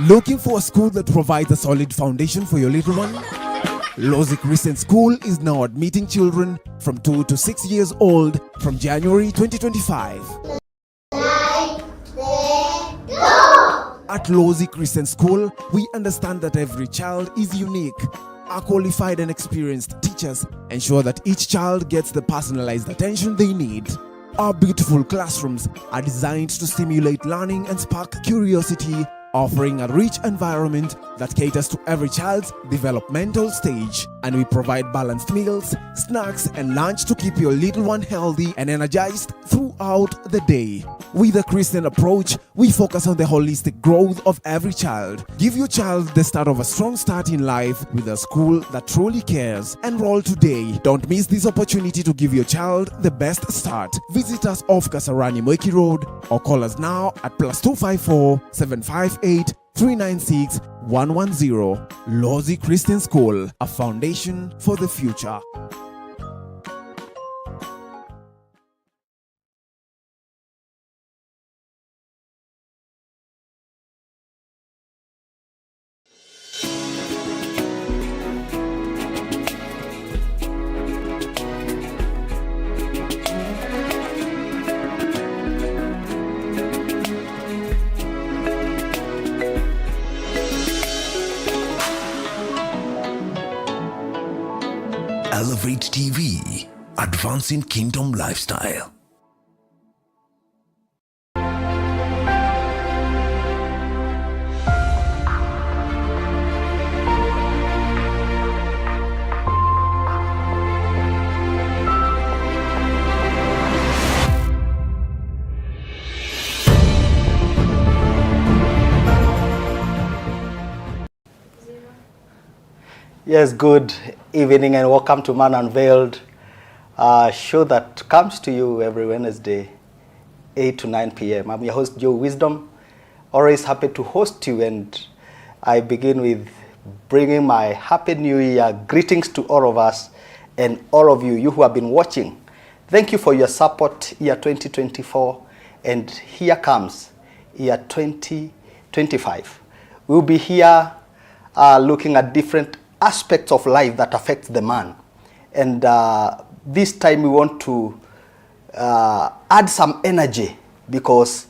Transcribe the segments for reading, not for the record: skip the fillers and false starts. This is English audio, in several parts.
Looking for a school that provides a solid foundation for your little one? Lozi Christian School is now admitting children from 2 to 6 years old from January 2025. At Lozi Christian School, we understand that every child is unique. Our qualified and experienced teachers ensure that each child gets the personalized attention they need. Our beautiful classrooms are designed to stimulate learning and spark curiosity, offering a rich environment that caters to every child's developmental stage. And we provide balanced meals, snacks, and lunch to keep your little one healthy and energized throughout the day. With a Christian approach, we focus on the holistic growth of every child. Give your child the start of a strong start in life with a school that truly cares. Enroll today. Don't miss this opportunity to give your child the best start. Visit us off Kasarani Moiki Road or call us now at +254 758 396 110. Lozi Christian School, a foundation for the future. Elevate TV, advancing kingdom lifestyle. Yes, good evening and welcome to Man Unveiled, a show that comes to you every Wednesday, 8 to 9 p.m. I'm your host, Joe Wisdom. Always happy to host you, and I begin with bringing my Happy New Year greetings to all of us and all of you who have been watching. Thank you for your support, year 2024, and here comes year 2025. We'll be here looking at different aspects of life that affect the man, and this time we want to add some energy, because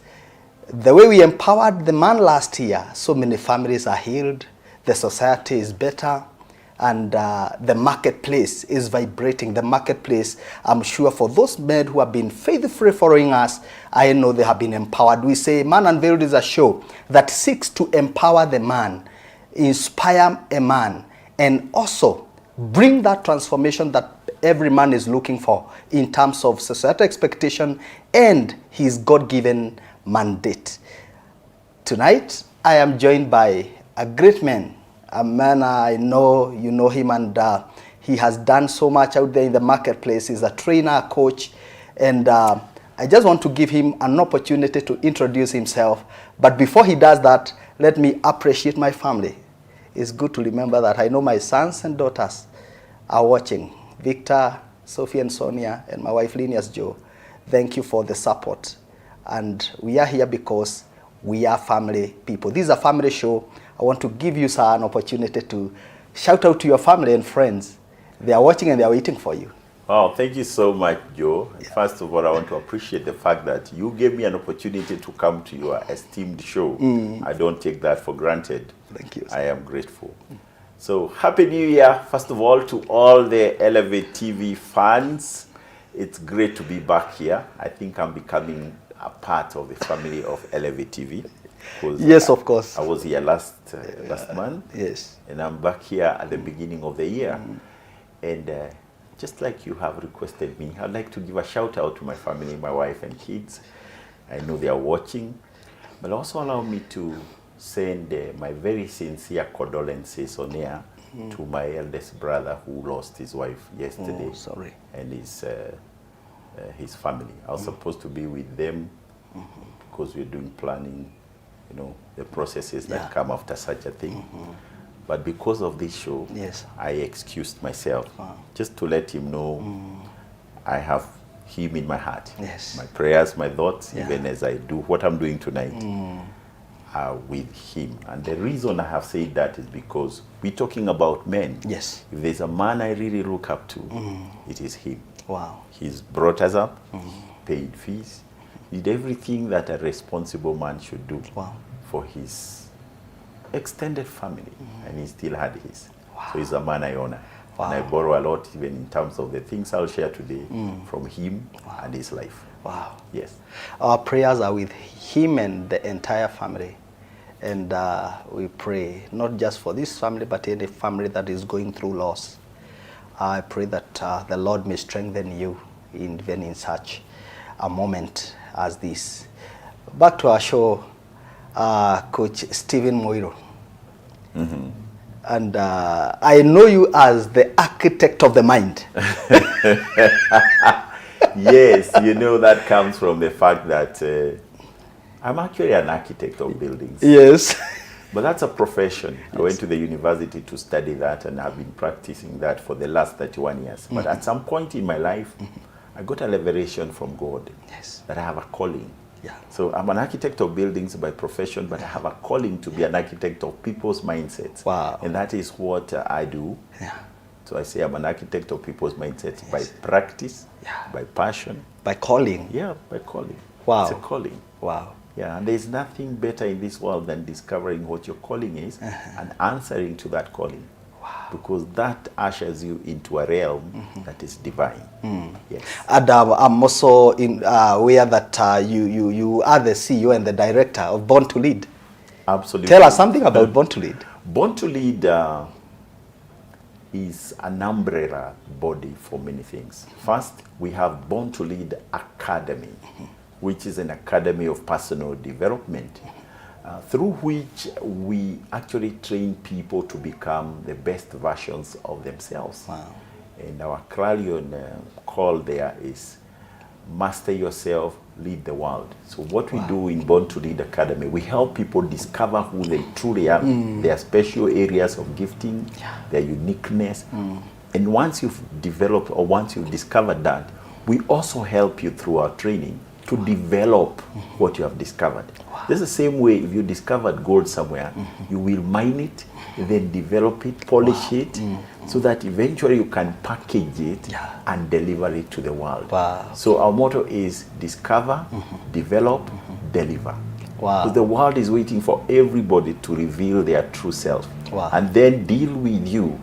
the way we empowered the man last year, so many families are healed, the society is better, and the marketplace is vibrating. The marketplace, I'm sure for those men who have been faithfully following us, I know they have been empowered. We say Man Unveiled is a show that seeks to empower the man, inspire a man, and also bring that transformation that every man is looking for in terms of societal expectation and his God-given mandate. Tonight, I am joined by a great man, a man I know, you know him, and he has done so much out there in the marketplace. He's a trainer, a coach, and I just want to give him an opportunity to introduce himself. But before he does that, let me appreciate my family. It's good to remember that I know my sons and daughters are watching. Victor, Sophie and Sonia, and my wife Linias Joe, thank you for the support. And we are here because we are family people. This is a family show. I want to give you, sir, an opportunity to shout out to your family and friends. They are watching and they are waiting for you. Wow, thank you so much, Joe. Yeah. First of all, I want to appreciate the fact that you gave me an opportunity to come to your esteemed show. I don't take that for granted. Thank you, sir. I am grateful. So, Happy New Year, first of all, to all the Elevate TV fans. It's great to be back here. I think I'm becoming a part of the family of Elevate TV. Yes, of course. I was here last month. Yes. And I'm back here at the beginning of the year. And just like you have requested me, I'd like to give a shout out to my family, my wife and kids. I know they are watching, but also allow me to send my very sincere condolences on air to my eldest brother who lost his wife yesterday. Oh, sorry. And his family. I was supposed to be with them because we're doing planning, you know, the processes that come after such a thing. But because of this show, yes, I excused myself just to let him know I have him in my heart. Yes. My prayers, my thoughts, even as I do what I'm doing tonight. are with him. And the reason I have said that is because we're talking about men. Yes. If there's a man I really look up to, it is him. Wow. He's brought us up, paid fees, did everything that a responsible man should do for his extended family, and he still had his. So he's a man I honor. And I borrow a lot, even in terms of the things I'll share today, from him and his life. Wow. Yes. Our prayers are with him and the entire family. And we pray not just for this family, but any family that is going through loss. I pray that the Lord may strengthen you even in such a moment as this. Back to our show, Coach Stephen Muiru. And I know you as the architect of the mind. Yes, you know, that comes from the fact that I'm actually an architect of buildings. Yes. But that's a profession. I went to the university to study that, and I've been practicing that for the last 31 years. But at some point in my life, I got a revelation from God that I have a calling. Yeah. So I'm an architect of buildings by profession, but I have a calling to be an architect of people's mindsets. Wow. And that is what I do. Yeah. So I say I'm an architect of people's mindsets by practice, by passion. By calling. Yeah, by calling. Wow. It's a calling. Wow. Yeah, and there's nothing better in this world than discovering what your calling is and answering to that calling. Wow. Because that ushers you into a realm that is divine. Yes. And I'm also aware that you are the CEO and the director of Born to Lead. Absolutely. Tell us something about Born to Lead. Born to Lead is an umbrella body for many things. First, we have Born to Lead Academy, which is an academy of personal development, through which we actually train people to become the best versions of themselves. Wow. And our clarion call there is master yourself, lead the world. So what we do in Born to Lead Academy, we help people discover who they truly are, their special areas of gifting, their uniqueness. And once you've developed, or once you've discovered that, we also help you through our training to develop what you have discovered. This is the same way if you discovered gold somewhere, you will mine it, then develop it, polish it, so that eventually you can package it and deliver it to the world. Wow. So our motto is discover, develop, deliver. Wow. Because the world is waiting for everybody to reveal their true self. Wow. And then deal with you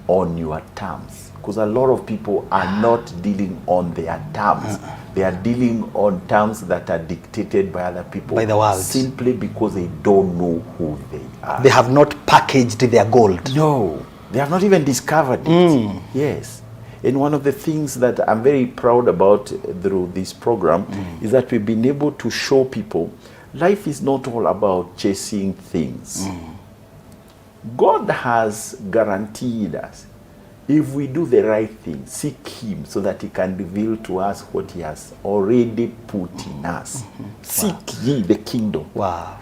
on your terms. Because a lot of people are not dealing on their terms. They are dealing on terms that are dictated by other people. By the world. Simply because they don't know who they are. They have not packaged their gold. No. They have not even discovered it. Yes. And one of the things that I'm very proud about through this program is that we've been able to show people life is not all about chasing things. God has guaranteed us, if we do the right thing, seek Him so that He can reveal to us what He has already put in us. Seek ye the kingdom. Wow.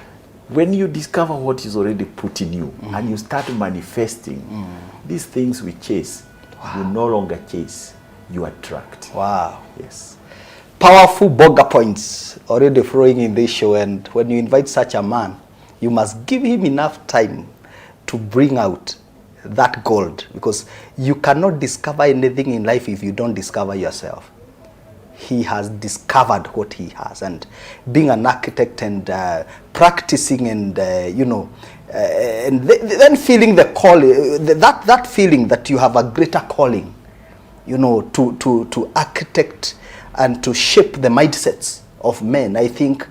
When you discover what is already put in you and you start manifesting, these things we chase, you no longer chase, you attract. Wow. Yes. Powerful burger points already flowing in this show, and when you invite such a man, you must give him enough time to bring out that gold, because you cannot discover anything in life if you don't discover yourself. He has discovered what he has, and being an architect and practicing and and then feeling the call, that feeling that you have a greater calling, to architect and to shape the mindsets of men. I think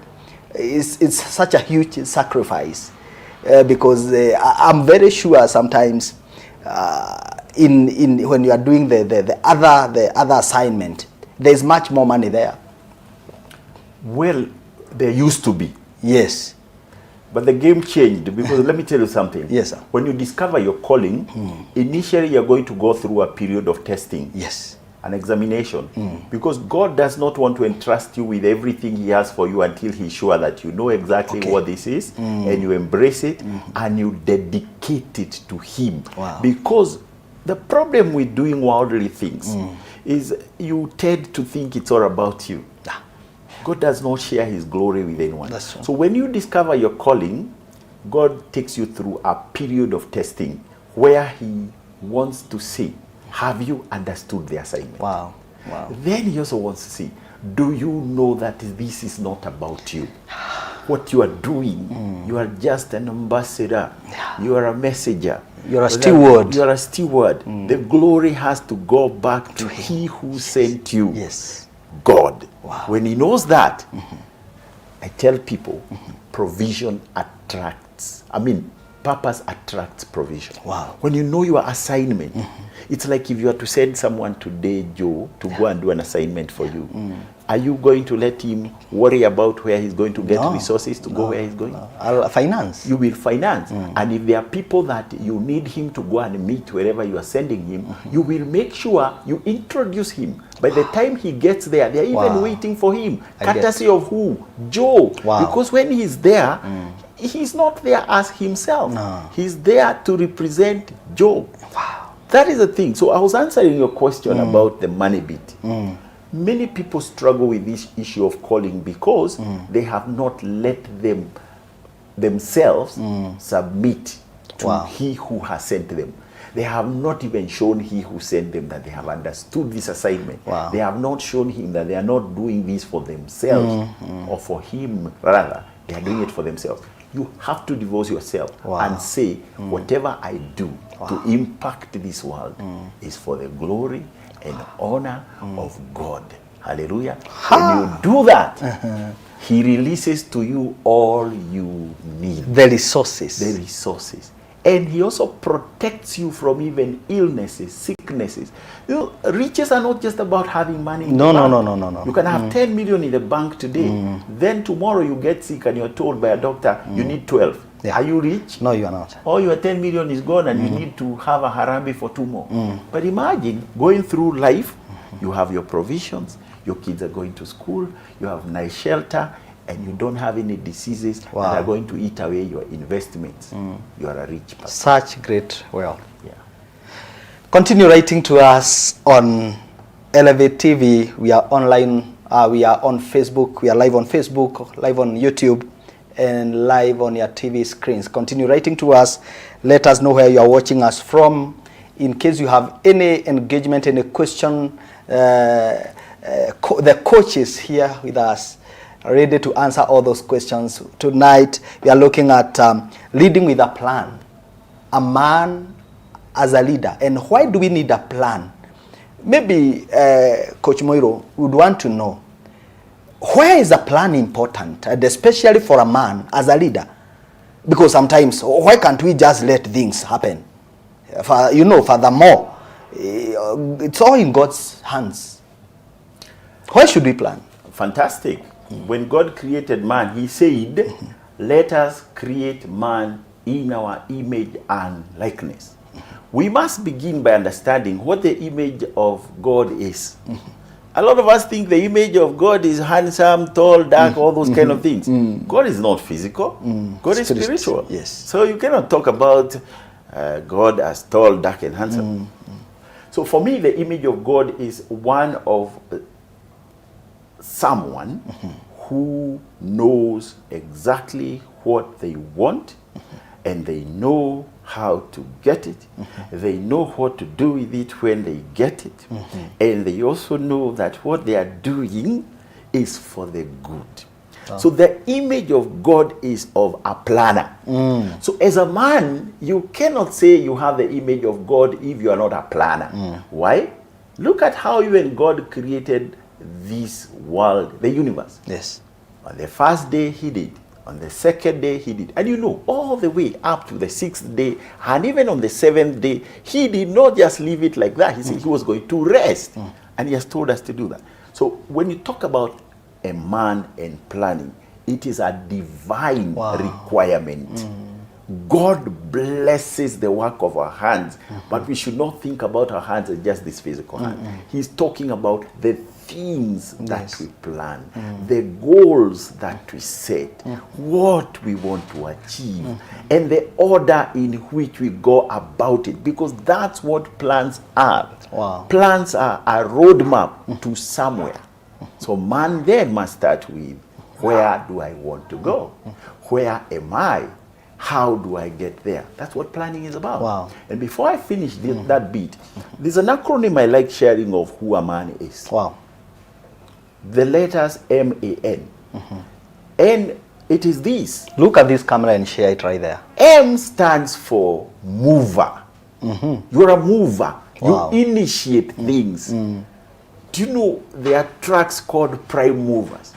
it's such a huge sacrifice, because I'm very sure sometimes in when you are doing the other assignment, there's much more money there. Well, there used to be. Yes. But the game changed, because let me tell you something. Yes, sir. When you discover your calling, initially you're going to go through a period of testing. Yes. An examination. Because God does not want to entrust you with everything He has for you until He's sure that you know exactly what this is, and you embrace it, and you dedicate it to Him. Wow. Because the problem with doing worldly things is you tend to think it's all about you. God does not share his glory with anyone. That's true. So when you discover your calling, God takes you through a period of testing where he wants to see, have you understood the assignment? Wow. Wow. Then he also wants to see, do you know that this is not about you? What you are doing, you are just an ambassador. You are a messenger. You're a steward. You are a steward. The glory has to go back to he who sent you. Yes. God. Wow. When he knows that, I tell people, provision attracts. Purpose attracts provision. Wow. When you know your assignment, it's like if you are to send someone today, Joe, to go and do an assignment for you. Are you going to let him worry about where he's going to get resources to go where he's going? I'll finance. You will finance. And if there are people that you need him to go and meet wherever you are sending him, you will make sure you introduce him. By the time he gets there, they're even waiting for him. Courtesy of who? Joe. Wow. Because when he's there, he's not there as himself. No. He's there to represent Joe. Wow. That is the thing. So I was answering your question about the money bit. Many people struggle with this issue of calling because they have not let themselves submit to he who has sent them. They have not even shown he who sent them that they have understood this assignment. Wow. They have not shown him that they are not doing this for themselves or for him, rather, they are doing it for themselves. You have to divorce yourself and say, whatever I do to impact this world is for the glory and honor of God. Hallelujah. When you do that, he releases to you all you need. The resources. The resources. And he also protects you from even illnesses, sicknesses. You know, riches are not just about having money in the bank. No. You can have 10 million in the bank today. Then tomorrow you get sick and you're told by a doctor you need 12. Yeah. Are you rich? No, you are not. All your 10 million is gone and you need to have a harambe for 2 more. But imagine going through life, you have your provisions, your kids are going to school, you have nice shelter, and you don't have any diseases that are going to eat away your investments. You are a rich person. Such great wealth. Yeah. Continue writing to us on Elevate TV. We are online. We are on Facebook. We are live on Facebook, live on YouTube, and live on your TV screens. Continue writing to us. Let us know where you are watching us from. In case you have any engagement, any question, the coach is here with us, ready to answer all those questions. Tonight, we are looking at leading with a plan. A man as a leader. And why do we need a plan? Maybe Coach Muiru would want to know, where is a plan important, and especially for a man as a leader? Because sometimes, why can't we just let things happen? Furthermore, it's all in God's hands. Why should we plan? Fantastic. When God created man, he said, let us create man in our image and likeness. We must begin by understanding what the image of God is. A lot of us think the image of God is handsome, tall, dark, all those kind of things. God is not physical. God is spiritual. Yes. So you cannot talk about God as tall, dark, and handsome. So for me, the image of God is one of someone who knows exactly what they want, and they know how to get it. They know what to do with it when they get it. And they also know that what they are doing is for the good. So the image of God is of a planner. So as a man, you cannot say you have the image of God if you are not a planner. Why? Look at how even God created this world, the universe. Yes. On the first day he did. On the second day he did. And you know, all the way up to the 6th day, and even on the 7th day, he did not just leave it like that. He said he was going to rest. And he has told us to do that. So when you talk about a man and planning, it is a divine requirement. God blesses the work of our hands, but we should not think about our hands as just this physical hand. He's talking about the things that we plan, the goals that we set, what we want to achieve, and the order in which we go about it, because that's what plans are. Plans are a roadmap to somewhere. So man then must start with, where do I want to go? Where am I? How do I get there? That's what planning is about. Wow. And before I finish that bit, there's an acronym I like sharing of who a man is. Wow. The letters M-A-N. And it is this. Look at this camera and share it right there. M stands for mover. You're a mover. Wow. You initiate things. Do you know there are trucks called prime movers?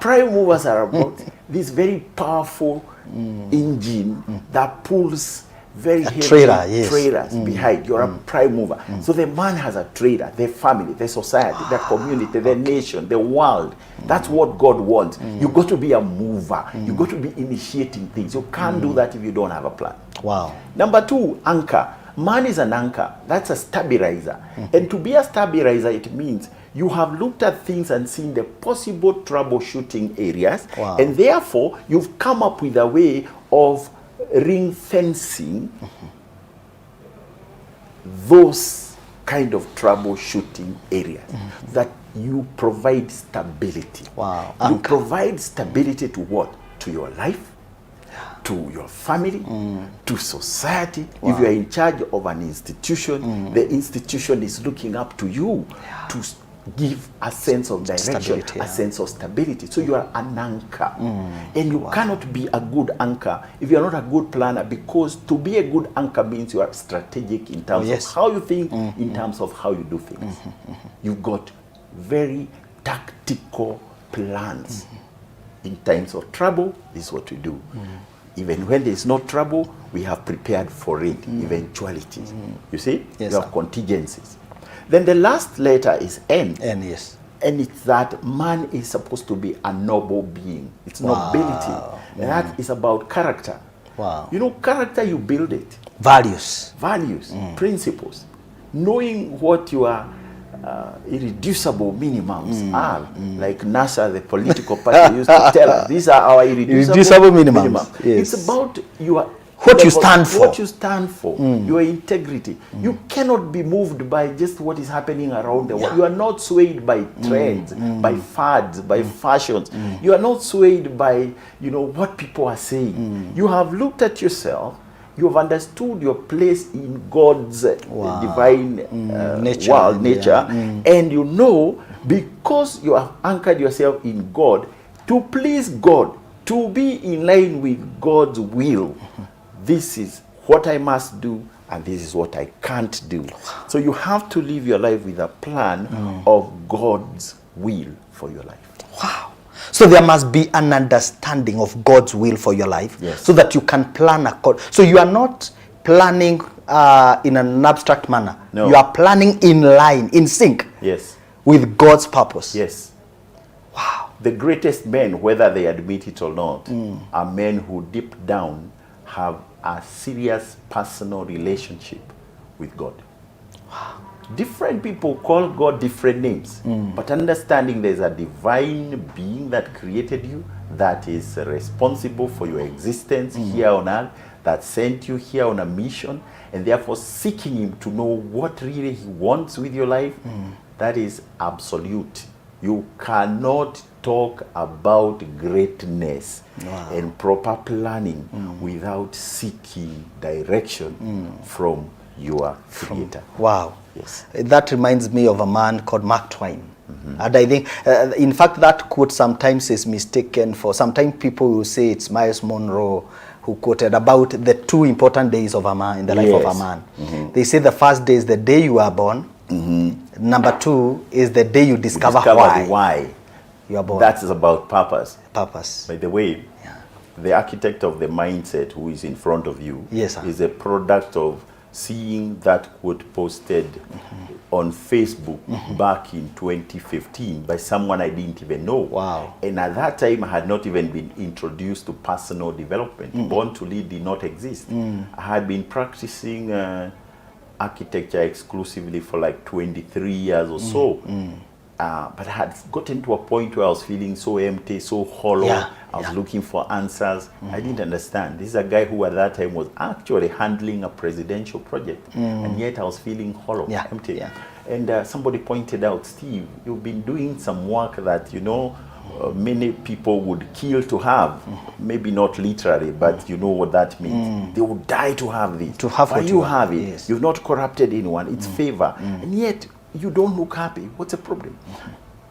Prime movers are about this very powerful engine that pulls very heavy trailer, yes. trailers behind. You're a prime mover. So the man has a trailer, the family, the society, the community, the nation, the world. That's what God wants. You got to be a mover. You got to be initiating things. You can't do that if you don't have a plan. Wow. Number two, anchor. Man is an anchor. That's a stabilizer. And to be a stabilizer, it means you have looked at things and seen the possible troubleshooting areas. Wow. And therefore, you've come up with a way of ring fencing those kind of troubleshooting areas that you provide stability. Wow. You Anchor. provide stability to what? To your life, to your family, to society. If you are in charge of an institution, the institution is looking up to you to give a sense of direction, Stability, a sense of stability. So you are an anchor. And you cannot be a good anchor if you are not a good planner, because to be a good anchor means you are strategic in terms yes. of how you think, in terms of how you do things. You've got very tactical plans. In times of trouble, this is what we do. Even when there is no trouble, we have prepared for it, eventualities. You see? Yes, you have sir. contingencies. Then the last letter is N. And yes. And it's that man is supposed to be a noble being. It's nobility. And that is about character. Wow. You know, character, you build it. Values. Values, principles. Knowing what your irreducible minimums are. Like NASA, the political party, used to tell us, these are our irreducible minimums. Yes. It's about your What you stand for. What you stand for, your integrity. You cannot be moved by just what is happening around the world. You are not swayed by trends, by fads, by fashions. You are not swayed by, what people are saying. You have looked at yourself. You have understood your place in God's divine nature, and you know, because you have anchored yourself in God, to please God, to be in line with God's will. This is what I must do, and this is what I can't do. So you have to live your life with a plan of God's will for your life. Wow. So there must be an understanding of God's will for your life, so that you can plan according. So you are not planning in an abstract manner. No. You are planning in line, in sync Yes. with God's purpose. Yes. Wow. The greatest men, whether they admit it or not, are men who deep down have a serious personal relationship with God. Wow. Different people call God different names, but understanding there's a divine being that created you, that is responsible for your existence here on earth, that sent you here on a mission, and therefore seeking Him to know what really He wants with your life, that is absolute. You cannot talk about greatness and proper planning without seeking direction from your Creator. Wow. Yes. That reminds me of a man called Mark Twain. And I think, in fact, that quote sometimes is mistaken for, sometimes people will say it's Miles Monroe who quoted about the two important days of a man, in the life of a man. They say the first day is the day you are born. Number two is the day you discover why you are born. That is about purpose. Purpose. By the way, the architect of the mindset who is in front of you Yes, sir. is a product of seeing that quote posted on Facebook back in 2015 by someone I didn't even know. Wow. And at that time, I had not even been introduced to personal development. Born to Lead did not exist. I had been practicing architecture exclusively for like 23 years or so. But I had gotten to a point where I was feeling so empty, so hollow. I was looking for answers. I didn't understand. This is a guy who at that time was actually handling a presidential project. And yet I was feeling hollow, empty. And somebody pointed out, Steve, you've been doing some work that, many people would kill to have. Maybe not literally, but you know what that means. They would die to have this. To have but what you you have have, it. yes. You've not corrupted anyone. It's favor. And yet, you don't look happy. What's the problem?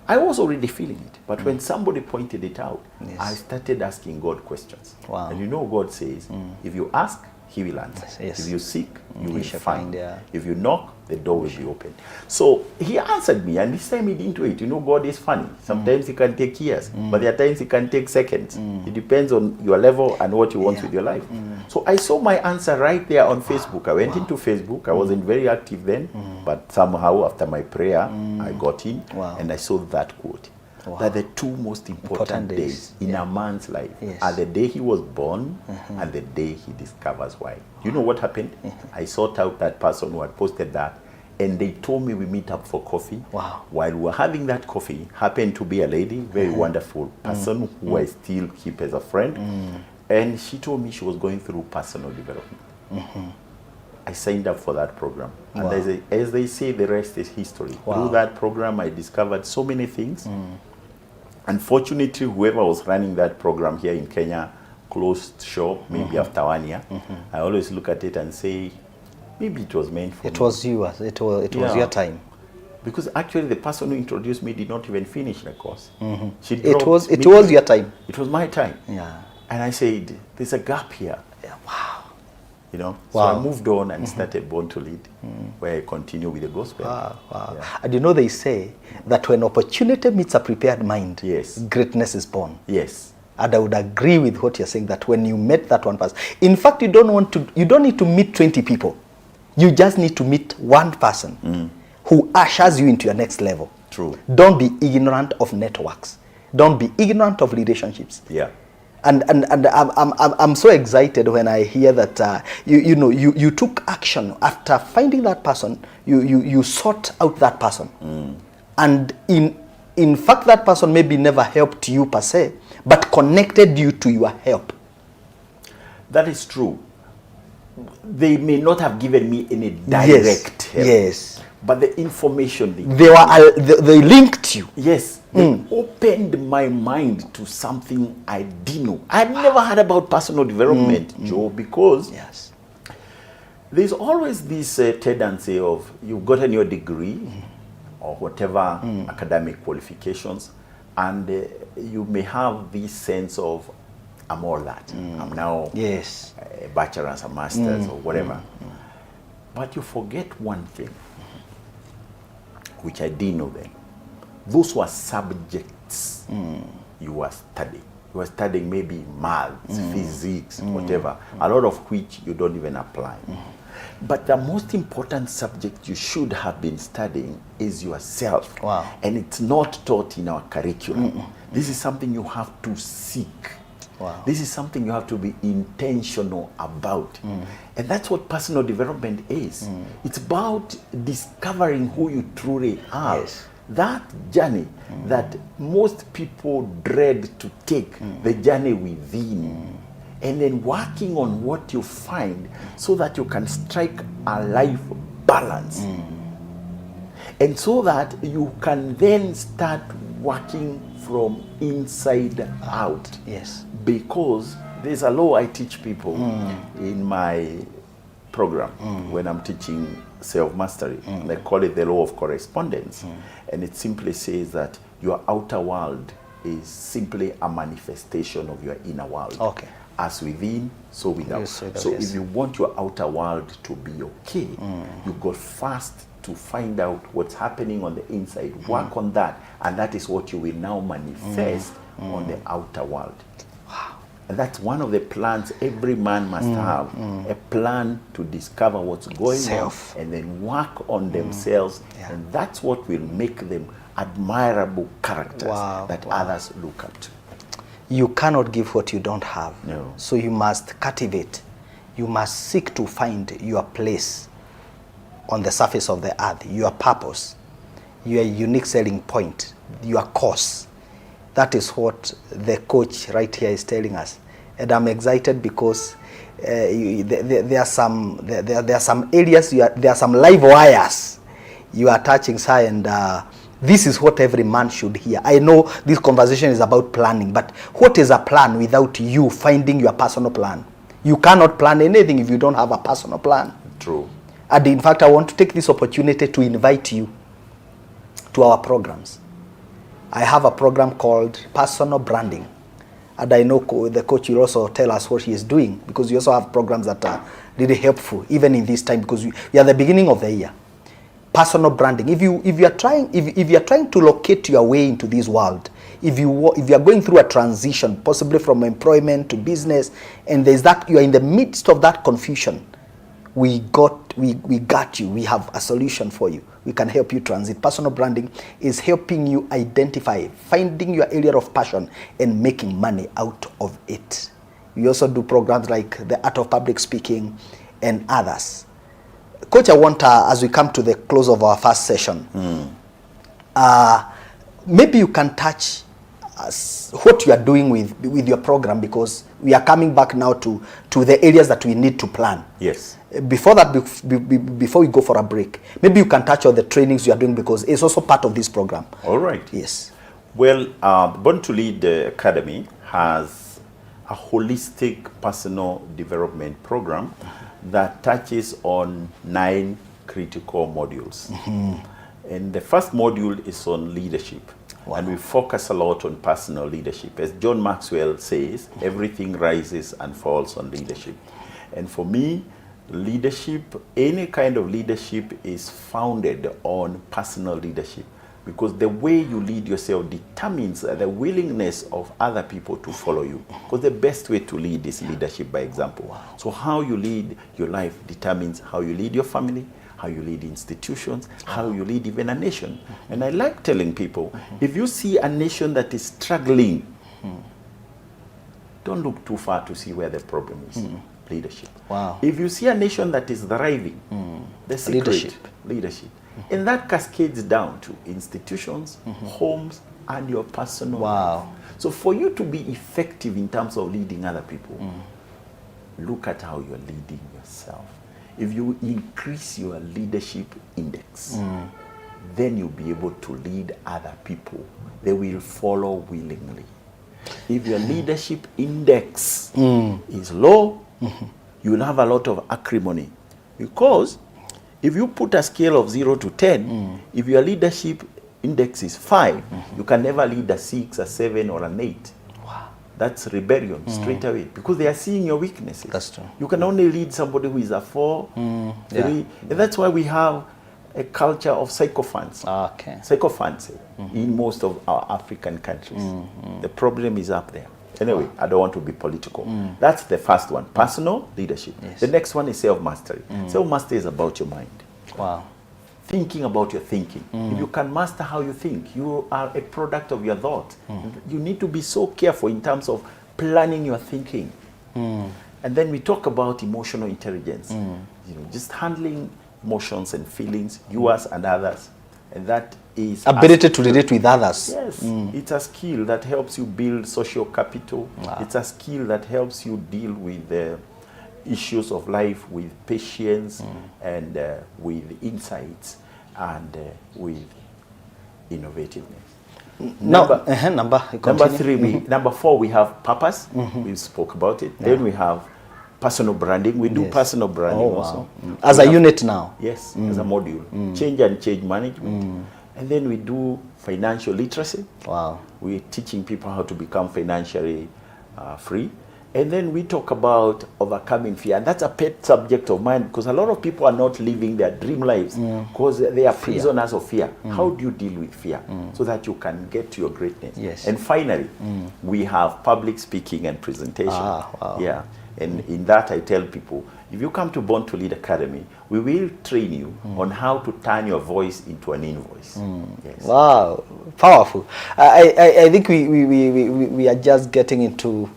I was already feeling it. But when somebody pointed it out, Yes. I started asking God questions. Wow. And God says, if you ask, he will answer. Yes. If you seek, you He will shall find. find, yeah. If you knock, the door will be open. So he answered me, and this time he didn't wait. God is funny. Sometimes he can take years, but there are times he can take seconds. It depends on your level and what you want with your life. So I saw my answer right there on Facebook. I went into Facebook. I wasn't very active then, but somehow after my prayer, I got in, Wow. and I saw that quote. Wow. That the two most important days in a man's life Yes. are the day he was born and the day he discovers why. You know what happened? I sought out that person who had posted that, and they told me we meet up for coffee. Wow. While we were having that coffee, happened to be a lady, very wonderful person who I still keep as a friend, and she told me she was going through personal development. I signed up for that program. And Wow. as they say, the rest is history. Wow. Through that program, I discovered so many things. Unfortunately, whoever was running that program here in Kenya closed shop maybe after 1 year. I always look at it and say, maybe it was meant for me. It was you. It was Yeah. your time. Because actually the person who introduced me did not even finish the course. She It dropped was midway. your time. It was my time. Yeah. And I said, there's a gap here. Yeah. Wow. So Wow. I moved on and started Born to Lead, where I continue with the gospel. Wow. Wow. Yeah. And they say that when opportunity meets a prepared mind, Yes. greatness is born. Yes. And I would agree with what you're saying, that when you met that one person, in fact, you don't need to meet 20 people. You just need to meet one person who ushers you into your next level. True. Don't be ignorant of networks. Don't be ignorant of relationships. Yeah. And I'm so excited when I hear that you took action after finding that person. You sought out that person, and in fact that person maybe never helped you per se, but connected you to your help. That is true. They may not have given me any direct help. Yes. But the information They linked you. yes, they opened my mind to something I didn't know. I had never heard about personal development, Joe, because Yes. there's always this tendency of you've gotten your degree or whatever academic qualifications, and you may have this sense of, I'm all that. I'm now Yes. a bachelor's, a master's, or whatever. But you forget one thing, which I didn't know then. Those were subjects you were studying. You were studying maybe maths, physics, whatever, a lot of which you don't even apply. But the most important subject you should have been studying is yourself. Wow. And it's not taught in our curriculum. This is something you have to seek. Wow. This is something you have to be intentional about. And that's what personal development is. It's about discovering who you truly are. Yes. That journey that most people dread to take, the journey within. And then working on what you find so that you can strike a life balance. And so that you can then start working from inside out. Yes. Because there's a law I teach people in my program when I'm teaching self-mastery. And I call it the law of correspondence. And it simply says that your outer world is simply a manifestation of your inner world. Okay. As within, so without. Yes, without, So yes. if you want your outer world to be okay, you go first to find out what's happening on the inside, work on that, and that is what you will now manifest on the outer world. Wow. And that's one of the plans every man must have, a plan to discover what's going Self. on and then work on themselves. Yeah. And that's what will make them admirable characters Wow, that wow. others look up to. You cannot give what you don't have. No. So you must cultivate. You must seek to find your place on the surface of the earth, your purpose, your unique selling point, your course. That is what the coach right here is telling us. And I'm excited because there are some areas, there are some live wires You are touching, sir, and this is what every man should hear. I know this conversation is about planning, but what is a plan without you finding your personal plan? You cannot plan anything if you don't have a personal plan. True. And in fact, I want to take this opportunity to invite you to our programs. I have a program called Personal Branding. And I know the coach will also tell us what he is doing, because we also have programs that are really helpful, even in this time, because we are the beginning of the year. Personal branding. If you are trying to locate your way into this world, if you are going through a transition, possibly from employment to business, and there's that, you are in the midst of that confusion, we got you. We have a solution for you. We can help you transit. Personal branding is helping you identify, finding your area of passion and making money out of it. We also do programs like the Art of Public Speaking and others. Coach, I want, as we come to the close of our first session, maybe you can touch what you are doing with your program, because we are coming back now to the areas that we need to plan. Yes. Before that, before we go for a break, maybe you can touch on the trainings you are doing, because it's also part of this program. All right. Yes. Well, Born to Lead Academy has a holistic personal development program that touches on 9 critical modules. And the first module is on leadership. Wow. And we focus a lot on personal leadership. As John Maxwell says, everything rises and falls on leadership. And for me, leadership, any kind of leadership, is founded on personal leadership, because the way you lead yourself determines the willingness of other people to follow you. Because the best way to lead is leadership by example. Wow. So how you lead your life determines how you lead your family, how you lead institutions, how you lead even a nation. And I like telling people, if you see a nation that is struggling, don't look too far to see where the problem is. Leadership. Wow. If you see a nation that is thriving, the secret, leadership. And that cascades down to institutions, homes, and your personal life. So for you to be effective in terms of leading other people, look at how you're leading yourself. If you increase your leadership index, then you'll be able to lead other people. They will follow willingly. If your leadership index is low, you will have a lot of acrimony. Because if you put a scale of 0 to 10, if your leadership index is 5, you can never lead a 6, a 7, or an 8. Wow. That's rebellion straight away, because they are seeing your weaknesses. That's true. You can only lead somebody who is a 4, 3. And that's why we have a culture of sycophants. Sycophancy in most of our African countries. The problem is up there. Anyway, I don't want to be political. That's the first one, personal leadership. Yes. The next one is self-mastery. Self-mastery is about your mind. Wow. Thinking about your thinking. If you can master how you think, you are a product of your thought. You need to be so careful in terms of planning your thinking. And then we talk about emotional intelligence. You know, just handling emotions and feelings, yours and others. And that is ability to relate with others. Yes, it's a skill that helps you build social capital. Wow. It's a skill that helps you deal with the issues of life with patience and with insights and with innovativeness. Number 4, we have purpose. We spoke about it. Then we have personal branding. We do personal branding also. As a unit now? Yes, as a module. Change and change management. And then we do financial literacy. Wow. We're teaching people how to become financially free. And then we talk about overcoming fear. And that's a pet subject of mine, because a lot of people are not living their dream lives because they are prisoners of fear. How do you deal with fear so that you can get to your greatness? Yes. And finally, we have public speaking and presentation. Wow. Yeah. And in that, I tell people, if you come to Born to Lead Academy, we will train you on how to turn your voice into an invoice. Yes. Wow, powerful. I think we are just getting into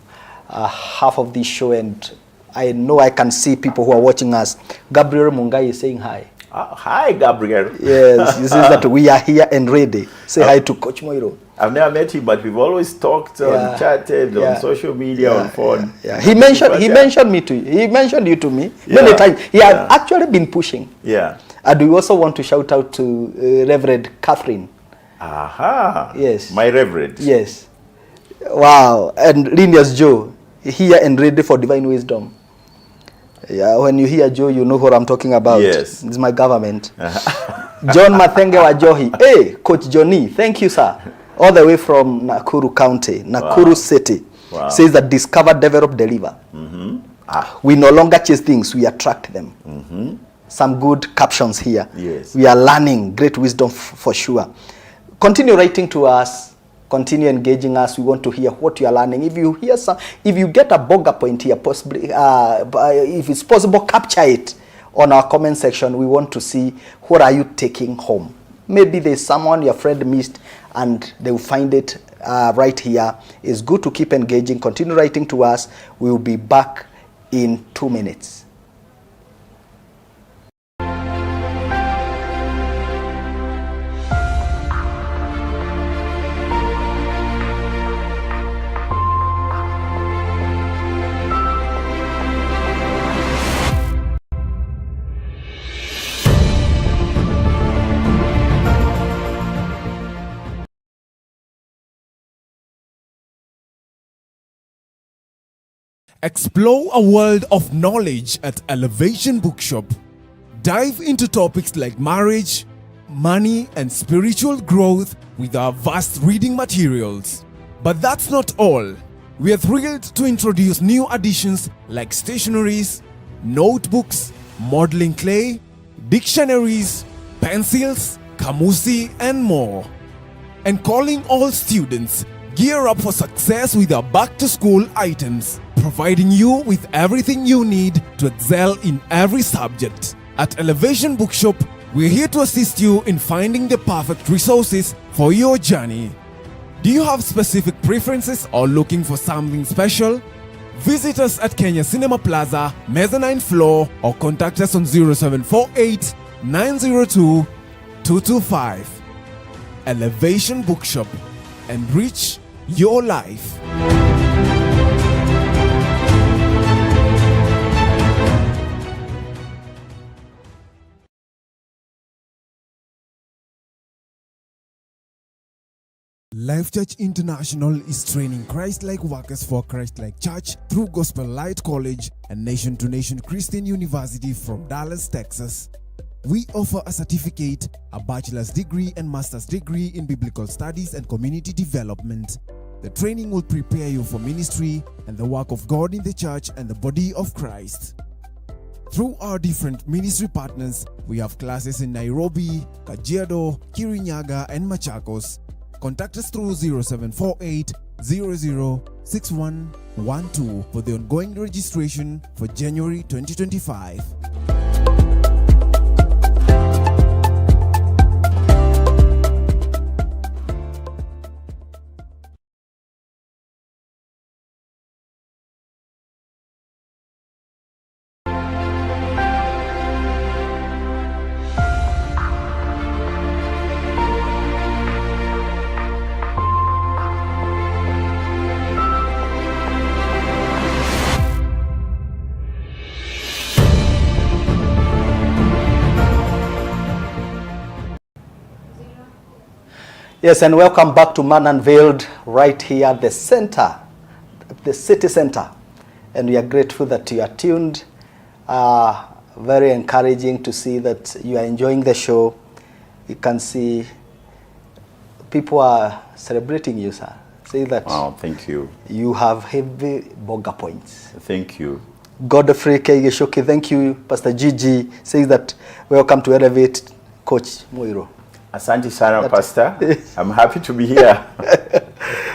half of this show, and I know I can see people who are watching us. Gabriel Mungai is saying hi. Hi, Gabriel. Yes, you see that we are here and ready. Say hi to Coach Muiru. I've never met him, but we've always talked on chatted on social media, on phone. Yeah. He mentioned me to you. He mentioned you to me many times. He had actually been pushing. Yeah. And we also want to shout out to Reverend Catherine. Aha. Yes. My Reverend. Yes. Wow. And Linus Joe, here and ready for divine wisdom. Yeah, when you hear Joe, you know what I'm talking about. Yes. It's my government. John Mathenge Wajohi. Hey, Coach Johnny, thank you, sir. All the way from Nakuru County, Nakuru City. Wow. Says that discover, develop, deliver. We no longer chase things, we attract them. Some good captions here. Yes. We are learning great wisdom for sure. Continue writing to us. Continue engaging us. We want to hear what you are learning. If you hear if you get a bugger point here, possibly, if it's possible, capture it on our comment section. We want to see what are you taking home. Maybe there's someone your friend missed and they will find it right here. It's good to keep engaging. Continue writing to us. We will be back in 2 minutes. Explore a world of knowledge at Elevation Bookshop. Dive into topics like marriage, money, and spiritual growth with our vast reading materials. But that's not all. We are thrilled to introduce new additions like stationeries, notebooks, modeling clay, dictionaries, pencils, kamusi, and more. And calling all students, gear up for success with our back-to-school items, providing you with everything you need to excel in every subject. At Elevation Bookshop, we're here to assist you in finding the perfect resources for your journey. Do you have specific preferences or looking for something special? Visit us at Kenya Cinema Plaza, mezzanine floor, or contact us on 0748 902 225. Elevation Bookshop. Enrich your life. Life Church International is training Christ-like workers for Christ-like Church through Gospel Light College and Nation-to-Nation Christian University from Dallas, Texas. We offer a certificate, a bachelor's degree and master's degree in biblical studies and community development. The training will prepare you for ministry and the work of God in the church and the body of Christ. Through our different ministry partners, we have classes in Nairobi, Kajiado, Kirinyaga, and Machakos. Contact us through 0748 006112 for the ongoing registration for January 2025. Yes, and welcome back to Man Unveiled right here at the center, the city center. And we are grateful that you are tuned. Very encouraging to see that you are enjoying the show. You can see people are celebrating you, sir. Say that. Wow, thank you. You have heavy burger points. Thank you. Godfrey Kegeshoki, thank you. Pastor Gigi says that welcome to Elevate, Coach Muiru. Asante sana, Pastor. I'm happy to be here.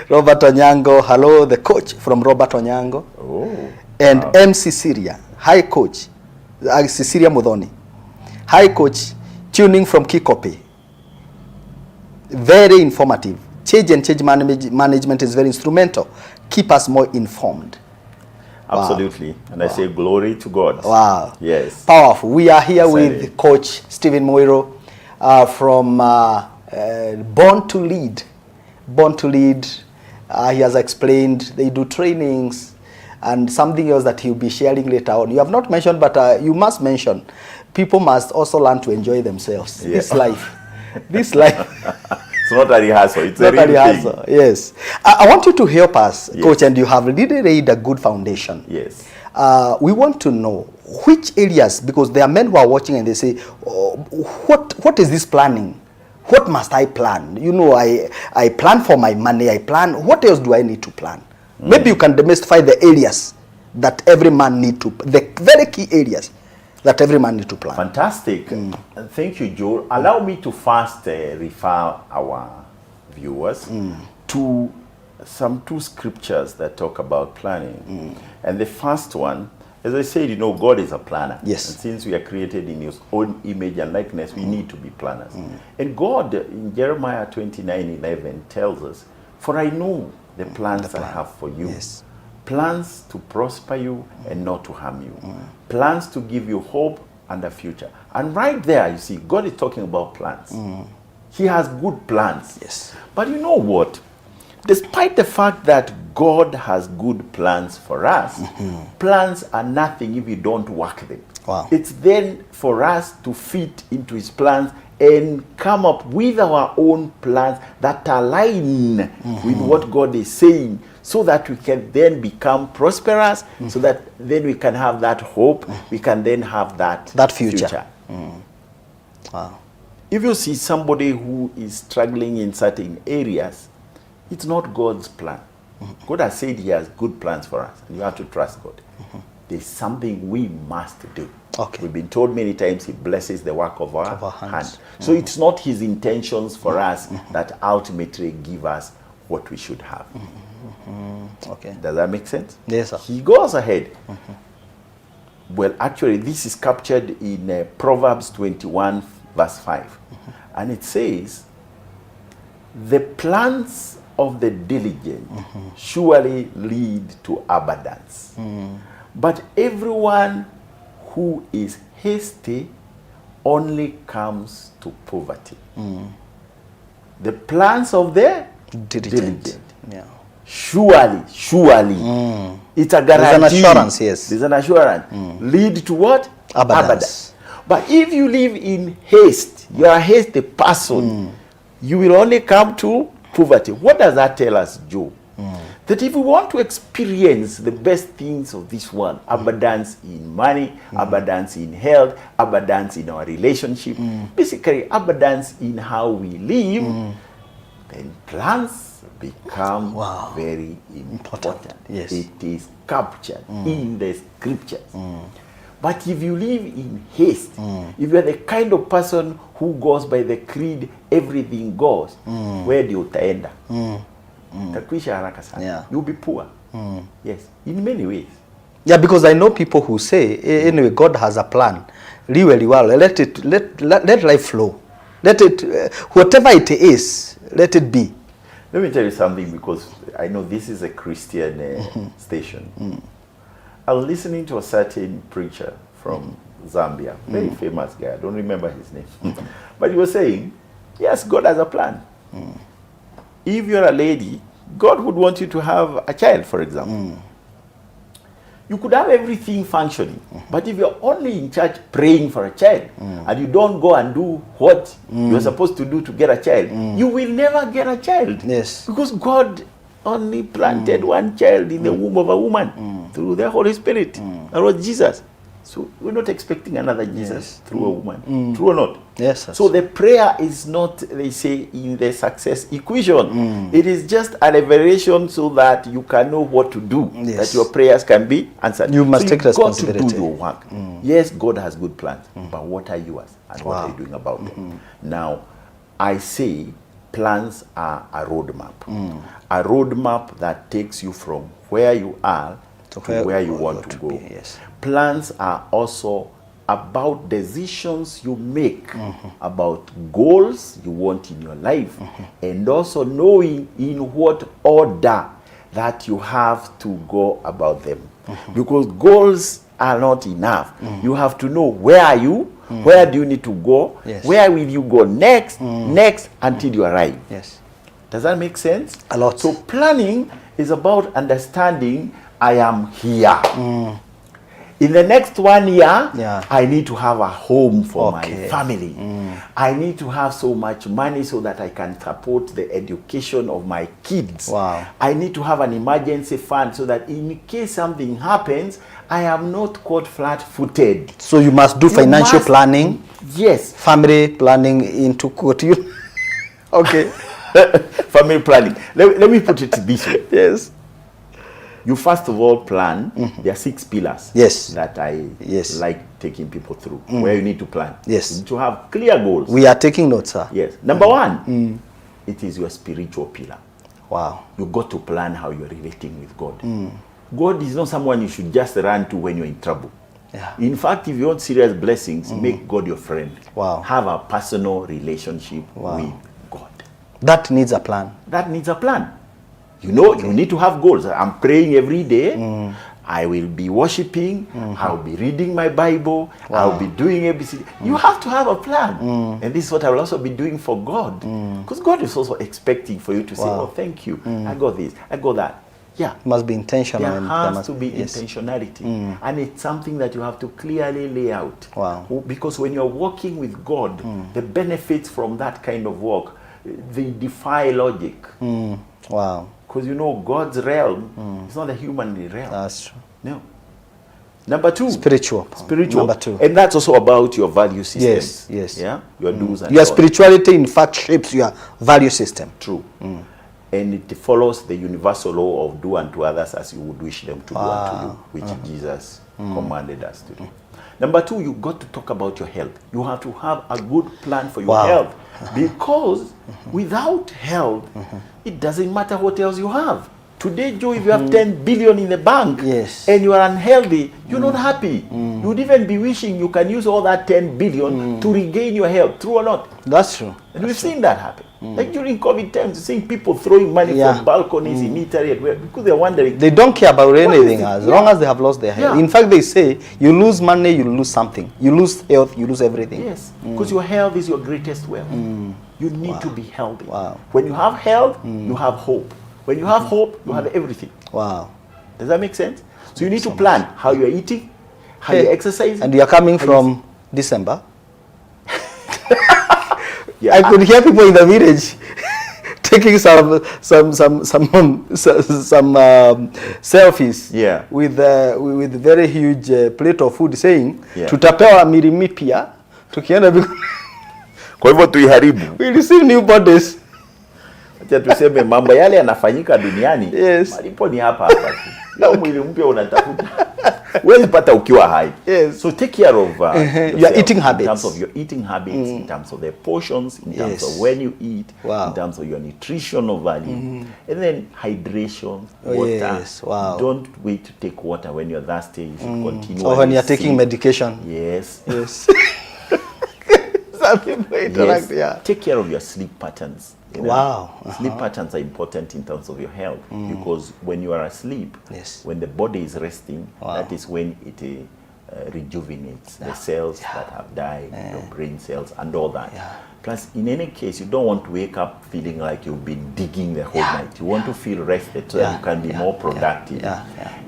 Robert Onyango, hello, the coach from Robert Onyango. Oh, and wow. MC Syria, hi coach, Cecilia Mudhoni. Hi coach, tuning from Kikopi. Very informative. Change and change management is very instrumental. Keep us more informed. Absolutely. Wow. And I say glory to God. Wow. Yes. Powerful. We are here Exciting. with Coach Stephen Muiru from Born to Lead. Born to Lead, he has explained, they do trainings, and something else that he'll be sharing later on. You have not mentioned, but you must mention, people must also learn to enjoy themselves. Yeah. This life. This life. It's not a rehearsal, it's Not a a real rehearsal, thing. yes. I want you to help us, Yes. Coach, and you have really laid a good foundation. Yes. We want to know which areas, because there are men who are watching and they say, oh, what is this planning? What must I plan? You know, I plan for my money, I plan. What else do I need to plan? Maybe you can demystify the areas that every man need to, the very key areas that every man need to plan. Fantastic. Thank you, Joel. Allow me to first refer our viewers to some two scriptures that talk about planning. And the first one, as I said, you know, God is a planner. Yes. And since we are created in his own image and likeness, we need to be planners. And God, in Jeremiah 29:11, tells us, "For I know the plans I have for you. Yes. Plans to prosper you and not to harm you. Plans to give you hope and a future." And right there, you see, God is talking about plans. He has good plans. Yes. But you know what? Despite the fact that God has good plans for us, plans are nothing if you don't work them. Wow. It's then for us to fit into his plans and come up with our own plans that align with what God is saying, so that we can then become prosperous, so that then we can have that hope, we can then have that future. Wow. If you see somebody who is struggling in certain areas, it's not God's plan. God has said he has good plans for us, and you have to trust God. There's something we must do. Okay. We've been told many times he blesses the work of our hands. hand. So it's not his intentions for us that ultimately give us what we should have. Okay. Does that make sense? Yes, sir. He goes ahead. Well, actually, this is captured in Proverbs 21, verse 5. And it says, "The plans of the diligent surely lead to abundance. But everyone who is hasty only comes to poverty." The plans of the diligent. Yeah. Surely, it's a guarantee. There's an assurance, yes. There's an assurance. Lead to what? Abundance. But if you live in haste, you are a hasty person, you will only come to poverty. What does that tell us, Joe? That if we want to experience the best things of this world, abundance in money, abundance in health, abundance in our relationship, basically abundance in how we live, then plans become very important. Yes. It is captured in the scriptures. But if you live in haste, if you're the kind of person who goes by the creed, everything goes, where do you utaenda? Takwisha haraka sana. Yeah. You'll be poor. Yes, in many ways. Yeah, because I know people who say, anyway, God has a plan. Really well. Let life flow. Let it, whatever it is, let it be. Let me tell you something, because I know this is a Christian station. I was listening to a certain preacher from Zambia, very famous guy. I don't remember his name. But he was saying, yes, God has a plan. If you're a lady, God would want you to have a child, for example. You could have everything functioning, but if you're only in church praying for a child, and you don't go and do what you're supposed to do to get a child, you will never get a child. Yes. Because God only planted one child in the womb of a woman through the Holy Spirit. That was Jesus. So we're not expecting another Jesus through a woman. True or not? Yes. So the prayer is not, they say, in the success equation. It is just a revelation so that you can know what to do, that your prayers can be answered. You must take responsibility. Got to do your work. Yes, God has good plans, but what are yours and what are you doing about them? Now, I say plans are a roadmap. A roadmap that takes you from where you are to where you want to go. Yes. Plans are also about decisions you make, about goals you want in your life, and also knowing in what order that you have to go about them. Because goals are not enough. You have to know where are you, where do you need to go, where will you go next, next until you arrive. Yes. Does that make sense? A lot. So planning is about understanding I am here. In the next 1 year, Yeah. I need to have a home for my Okay. family. I need to have so much money so that I can support the education of my kids. Wow. I need to have an emergency fund so that in case something happens, I am not caught flat-footed. So you must do You financial must- planning, Yes. family planning into quote you. Okay. Family planning. Let me put it this way. Yes. You first of all plan. There are 6 pillars Yes. that I Yes. like taking people through, where you need to plan. Yes. You need to have clear goals. We are taking notes, sir. Yes. Number 1, it is your spiritual pillar. Wow. You got to plan how you're relating with God. God is not someone you should just run to when you're in trouble. Yeah. In fact, if you want serious blessings, make God your friend. Wow. Have a personal relationship Wow. with God. That needs a plan. That needs a plan. You know, you need to have goals. I'm praying every day. I will be worshiping. I'll be reading my Bible. I'll be doing ABC. You have to have a plan. And this is what I will also be doing for God. Because God is also expecting for you to say, Wow. oh, thank you. I got this. I got that. Yeah. Must be intentional. There and has must to be yes. intentionality. And it's something that you have to clearly lay out. Wow. Because when you're working with God, the benefits from that kind of work, they defy logic. Wow. Because you know, God's realm is not the human realm. That's true. No. Number 2. Spiritual. Spiritual. Number 2. And that's also about your value systems. Yes. Yeah? Your do's and Your don'ts. spirituality, in fact, shapes your value system. True. And it follows the universal law of do unto others as you would wish them to do unto you, which Jesus commanded us to do. Number 2, you got to talk about your health. You have to have a good plan for your Wow. health. Because without health, it doesn't matter what else you have. Today, Joe, if you have 10 billion in the bank Yes. and you are unhealthy, you're not happy. You would even be wishing you can use all that 10 billion to regain your health. True or not? That's true. And we've seen that happen. Like during COVID times, you're seeing people throwing money Yeah. from balconies in Italy and where, because they're wondering. They don't care about is anything it? as Yeah. long as they have lost their health. Yeah. In fact, they say you lose money, you lose something. You lose health, you lose everything. Yes, because your health is your greatest wealth. You need to be healthy. Wow. When you have health, you have hope. When you have hope, you have everything. Wow. Does that make sense? So you need to plan how you're eating, how Hey, you're exercising. And you are coming how from December. Yeah. I could hear people in the village taking some selfies. Yeah. With very huge plate of food saying, Yeah. tutapewa mirimi pia tukienda Kwa hivyo tuiharibu. we receive new bodies. Acha tuseme mambo yale yanafanyika duniani. Yes. Malipo ni hapa hapa tu. Leo mwili mpya unatafuta. Huwezi pata ukiwa hai. Yes. So take care of yourself, your eating habits. In terms of your eating habits, in terms of the portions, in terms Yes. of when you eat, Wow. in terms of your nutritional value. And then hydration, Oh, water. yes. Wow. Don't wait to take water when you're thirsty. You should continue. Or when you're taking medication. Yes. Yes. Some people interact, Yes. yeah. Take care of your sleep patterns. You know? Wow. Sleep patterns are important in terms of your health because when you are asleep, Yes. when the body is resting, Wow. that is when it rejuvenates the cells that have died, your brain cells, and all that. Yeah. Plus, in any case, you don't want to wake up feeling like you've been digging the whole night. You want to feel rested so that you can be more productive. Yeah.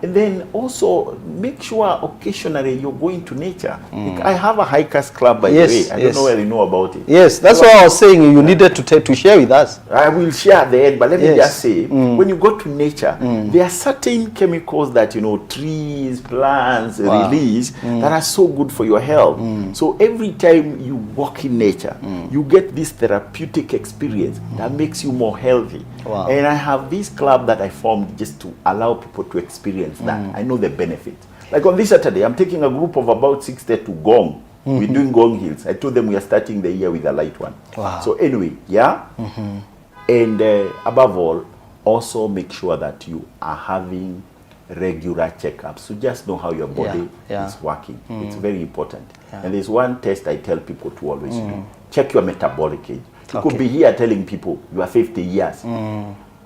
And then also make sure occasionally you're going to nature. Like, I have a hikers club, by Yes, the way. I don't yes. know whether you know about it. Yes, that's what I was saying. You needed to share with us. I will share at the end, but let me Yes. just say, when you go to nature, there are certain chemicals that, you know, trees, plants Wow. release that are so good for your health. So every time you walk in nature, you get this therapeutic experience that makes you more healthy. Wow. And I have this club that I formed just to allow people to experience that. I know the benefit. Like on this Saturday, I'm taking a group of about 60 to Gong. We're doing Gong Hills. I told them we are starting the year with a light one. Wow. So anyway, yeah. And above all, also make sure that you are having regular checkups. So just know how your body Yeah. is working. It's very important. And there's one test I tell people to always do. Check your metabolic age. You could be here telling people you are 50 years.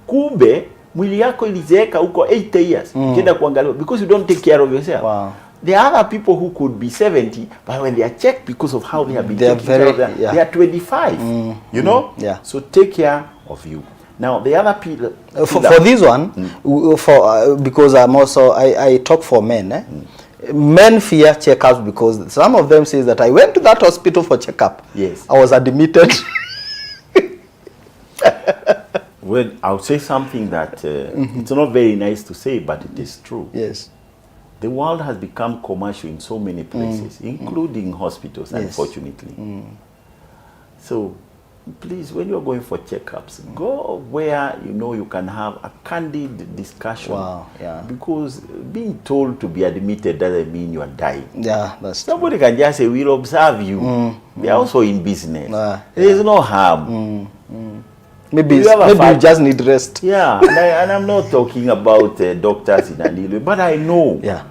Kumbe, mwili yako ilizeeka huko 80 years. Ukienda kuangalia because you don't take care of yourself. Wow. There are other people who could be 70, but when they are checked because of how they have been They are taking care of very- them, they are 25. You know? Yeah. So take care of you. Now the other pillar. For this one, because I'm also I talk for men. Men fear checkups because some of them say that I went to that hospital for checkup. Yes. I was admitted. Well, I'll say something that it's not very nice to say, but it is true. Yes. The world has become commercial in so many places, including hospitals, unfortunately. So, please, when you're going for checkups, go where you know you can have a candid discussion. Wow, yeah. Because being told to be admitted doesn't mean you are dying. Yeah, that's Somebody can just say, we'll observe you. They are also in business. There is no harm. Maybe you just need rest. Yeah, and I'm not talking about doctors in Anilwe, but I know. Yeah.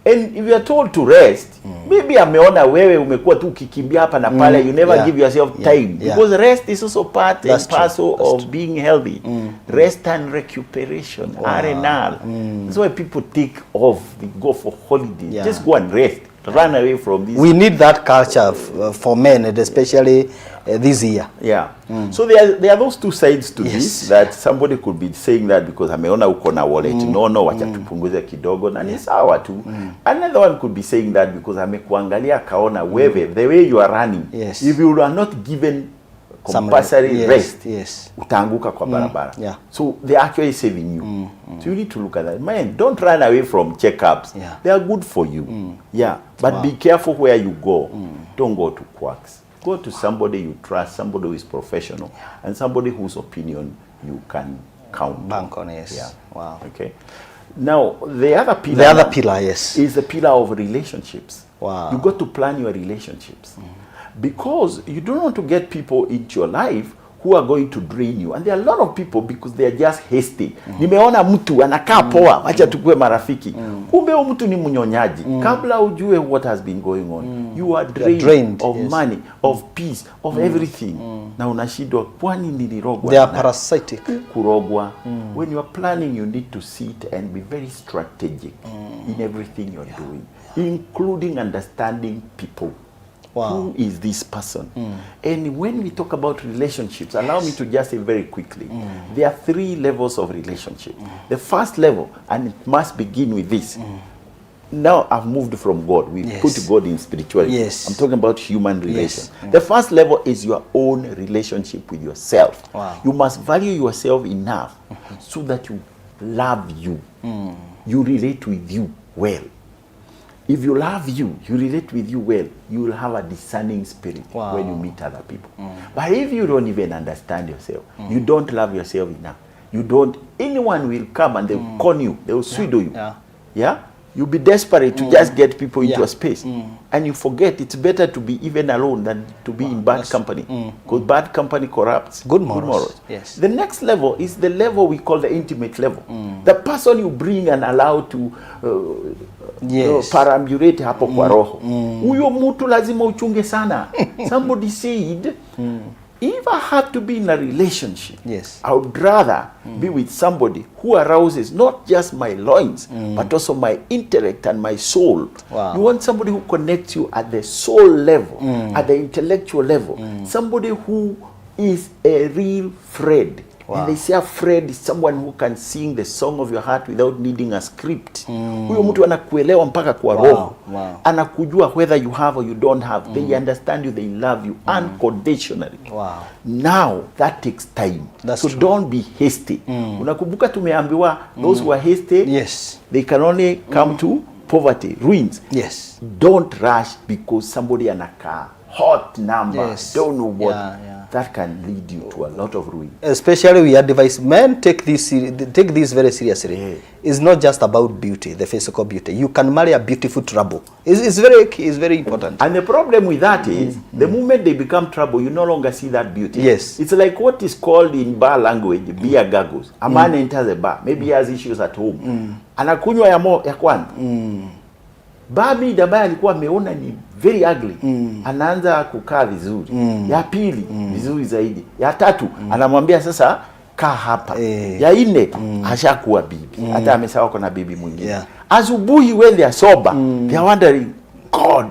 And if you are told to rest, maybe ameona wewe umekuwa tu ukikimbia hapa na pale, you never give yourself time. Because rest is also part and parcel of being healthy. Rest and recuperation, R&R. That's why people take off, they go for holiday. Just go and rest. Run away from this. We need that culture for men, and especially this year. Yeah. So there are those two sides to this, that somebody could be saying that because ameona uko na wallet. No, wacha tupunguze kidogo na ni sawa tu. Another one could be saying that because amekuangalia kaona wewe, the way you are running, if you are not given compulsory rest, utaanguka kwa barabara. So they're actually saving you. So you need to look at that. Man, don't run away from checkups. They are good for you. But be careful where you go. Don't go to quacks. Go to somebody you trust, somebody who is professional, and somebody whose opinion you can count. Bank on, yes. Wow. Okay. Now, the other pillar, is the pillar of relationships. Wow. You got to plan your relationships. Because you don't want to get people into your life who are going to drain you. And there are a lot of people because they are just hasty. Nimeona mtu anakaa poa, acha tukue marafiki. Kumbe huyo mtu ni mnyonyaji. Kabla ujue what has been going on, you are drained of money, of peace, of everything. Na unashindwa kwani nilirogwa. They are parasitic. Kurogwa. When you are planning, you need to sit and be very strategic in everything you're doing, including understanding people. Wow. Who is this person? And when we talk about relationships, allow me to just say very quickly, there are 3 levels of relationship. The first level, and it must begin with this. Now I've moved from God. We put God in spirituality. I'm talking about human relations. The first level is your own relationship with yourself. Wow. You must value yourself enough so that you love you. You relate with you well. If you love you, you relate with you well, you will have a discerning spirit when you meet other people. But if you don't even understand yourself, you don't love yourself enough, anyone will come and they will con you, they will pseudo you. You'll be desperate to just get people into a space. And you forget it's better to be even alone than to be in bad company. Because bad company corrupts good morals. Yes. The next level is the level we call the intimate level. The person you bring and allow to perambulate hapo kwa roho. Huyo mtu lazima uchunge sana. Somebody said, if I have to be in a relationship, I would rather be with somebody who arouses not just my loins, but also my intellect and my soul. Wow. You want somebody who connects you at the soul level, at the intellectual level. Somebody who is a real friend. And they say a friend is someone who can sing the song of your heart without needing a script. Huyo mtu anakuelewa mpaka kwa roho. Anakujua whether you have or you don't have. They understand you, they love you unconditionally. Now that takes time. So don't be hasty. Unakumbuka tumeambiwa those who are hasty, they can only come to poverty, ruins. Don't rush because somebody anakaa hot number, don't know what. That can lead you to a lot of ruin. Especially we advise men take this very seriously. It's not just about beauty, the physical beauty. You can marry a beautiful trouble. It's very important. And the problem with that is the moment they become trouble, you no longer see that beauty. It's like what is called in bar language, beer gargles. A man enters a bar, maybe he has issues at home. Anakunywa ya kwanza. Babi ambaye alikuwa ameona ni very ugly, anaanza kukaa vizuri. Ya pili, vizuri zaidi. Ya tatu, anamwambia sasa kaa hapa. Ya nne, ashakuwa bibi. Hata amesahau kuna bibi mwingine. Asubuhi when they are sober, they are wondering, God,